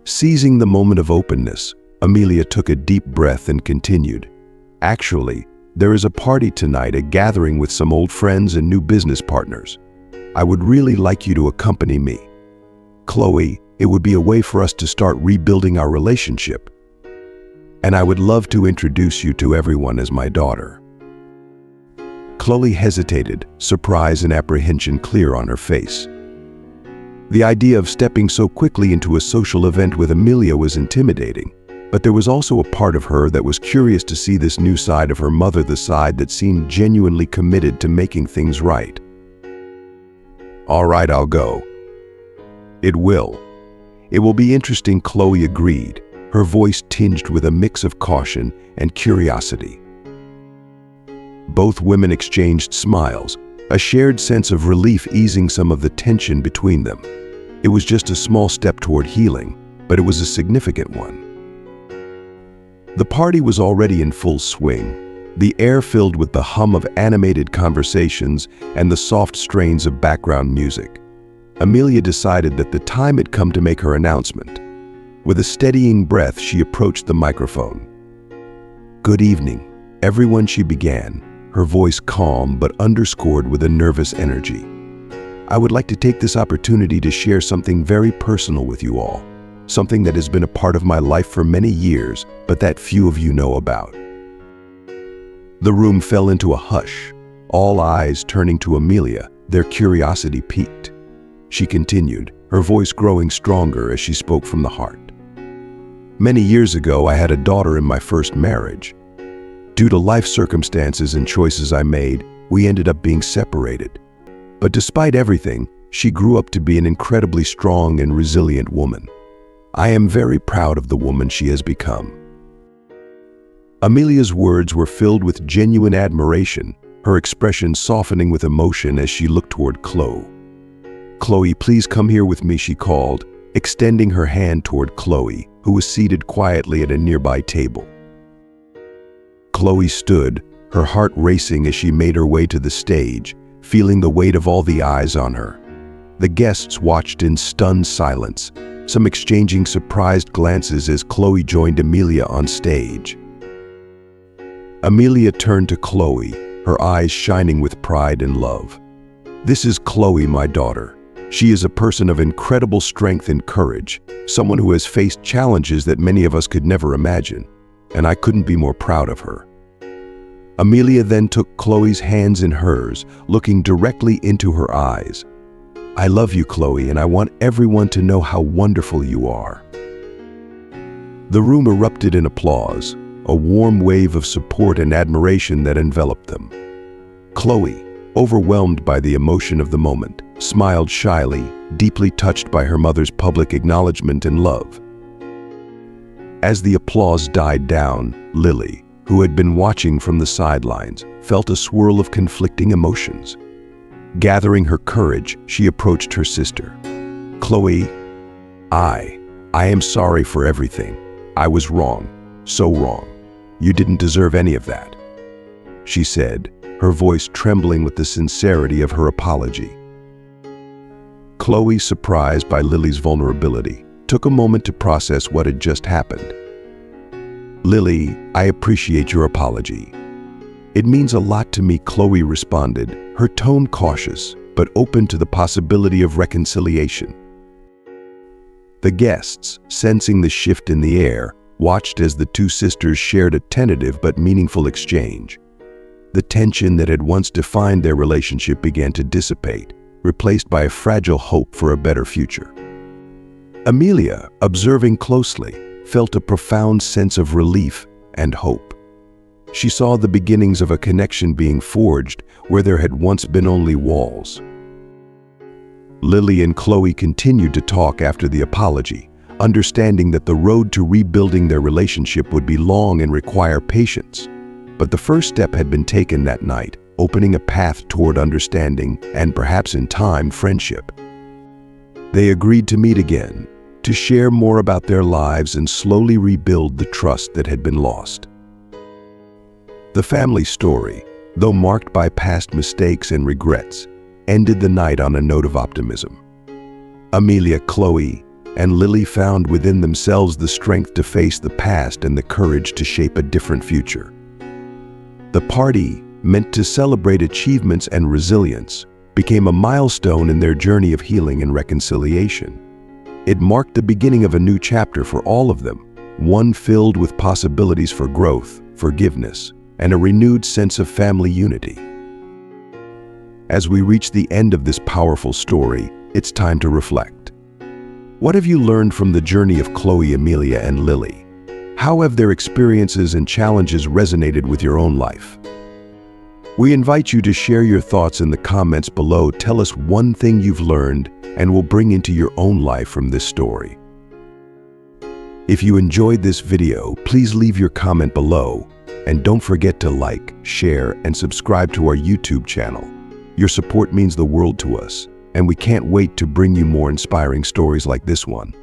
Seizing the moment of openness, Amelia took a deep breath and continued, "Actually, there is a party tonight, a gathering with some old friends and new business partners. I would really like you to accompany me. Chloe, it would be a way for us to start rebuilding our relationship. And I would love to introduce you to everyone as my daughter." Chloe hesitated, surprise and apprehension clear on her face. The idea of stepping so quickly into a social event with Amelia was intimidating, but there was also a part of her that was curious to see this new side of her mother, the side that seemed genuinely committed to making things right. "All right, I'll go." It will be interesting," Chloe agreed, her voice tinged with a mix of caution and curiosity. Both women exchanged smiles, a shared sense of relief easing some of the tension between them. It was just a small step toward healing, but it was a significant one. The party was already in full swing, the air filled with the hum of animated conversations and the soft strains of background music. Amelia decided that the time had come to make her announcement. With a steadying breath, she approached the microphone. "Good evening, everyone," she began, her voice calm but underscored with a nervous energy. "I would like to take this opportunity to share something very personal with you all, something that has been a part of my life for many years, but that few of you know about." The room fell into a hush, all eyes turning to Amelia, their curiosity piqued. She continued, her voice growing stronger as she spoke from the heart. "Many years ago, I had a daughter in my first marriage. Due to life circumstances and choices I made, we ended up being separated. But despite everything, she grew up to be an incredibly strong and resilient woman. I am very proud of the woman she has become." Amelia's words were filled with genuine admiration, her expression softening with emotion as she looked toward Chloe. "Chloe, please come here with me," she called, extending her hand toward Chloe, who was seated quietly at a nearby table. Chloe stood, her heart racing as she made her way to the stage, feeling the weight of all the eyes on her. The guests watched in stunned silence, some exchanging surprised glances as Chloe joined Amelia on stage. Amelia turned to Chloe, her eyes shining with pride and love. "This is Chloe, my daughter. She is a person of incredible strength and courage, someone who has faced challenges that many of us could never imagine, and I couldn't be more proud of her." Amelia then took Chloe's hands in hers, looking directly into her eyes. I love you, Chloe, and I want everyone to know how wonderful you are." The room erupted in applause, a warm wave of support and admiration that enveloped them. Chloe, overwhelmed by the emotion of the moment, smiled shyly, deeply touched by her mother's public acknowledgement and love. As the applause died down, Lily, who had been watching from the sidelines, felt a swirl of conflicting emotions. Gathering her courage, she approached her sister. "Chloe, I am sorry for everything. I was wrong, so wrong. You didn't deserve any of that," she said, her voice trembling with the sincerity of her apology. Chloe, surprised by Lily's vulnerability, took a moment to process what had just happened. "Lily, I appreciate your apology. It means a lot to me," Chloe responded, her tone cautious, but open to the possibility of reconciliation. The guests, sensing the shift in the air, watched as the two sisters shared a tentative but meaningful exchange. The tension that had once defined their relationship began to dissipate, replaced by a fragile hope for a better future. Amelia, observing closely, felt a profound sense of relief and hope. She saw the beginnings of a connection being forged where there had once been only walls. Lily and Chloe continued to talk after the apology, understanding that the road to rebuilding their relationship would be long and require patience. But the first step had been taken that night, opening a path toward understanding and, perhaps in time, friendship. They agreed to meet again, to share more about their lives and slowly rebuild the trust that had been lost. The family story, though marked by past mistakes and regrets, ended the night on a note of optimism. Amelia, Chloe, and Lily found within themselves the strength to face the past and the courage to shape a different future. The party, meant to celebrate achievements and resilience, became a milestone in their journey of healing and reconciliation. It marked the beginning of a new chapter for all of them, one filled with possibilities for growth, forgiveness, and a renewed sense of family unity. As we reach the end of this powerful story, it's time to reflect. What have you learned from the journey of Chloe, Amelia, and Lily? How have their experiences and challenges resonated with your own life? We invite you to share your thoughts in the comments below. Tell us one thing you've learned and will bring into your own life from this story. If you enjoyed this video, please leave your comment below, and don't forget to like, share, and subscribe to our YouTube channel. Your support means the world to us, and we can't wait to bring you more inspiring stories like this one.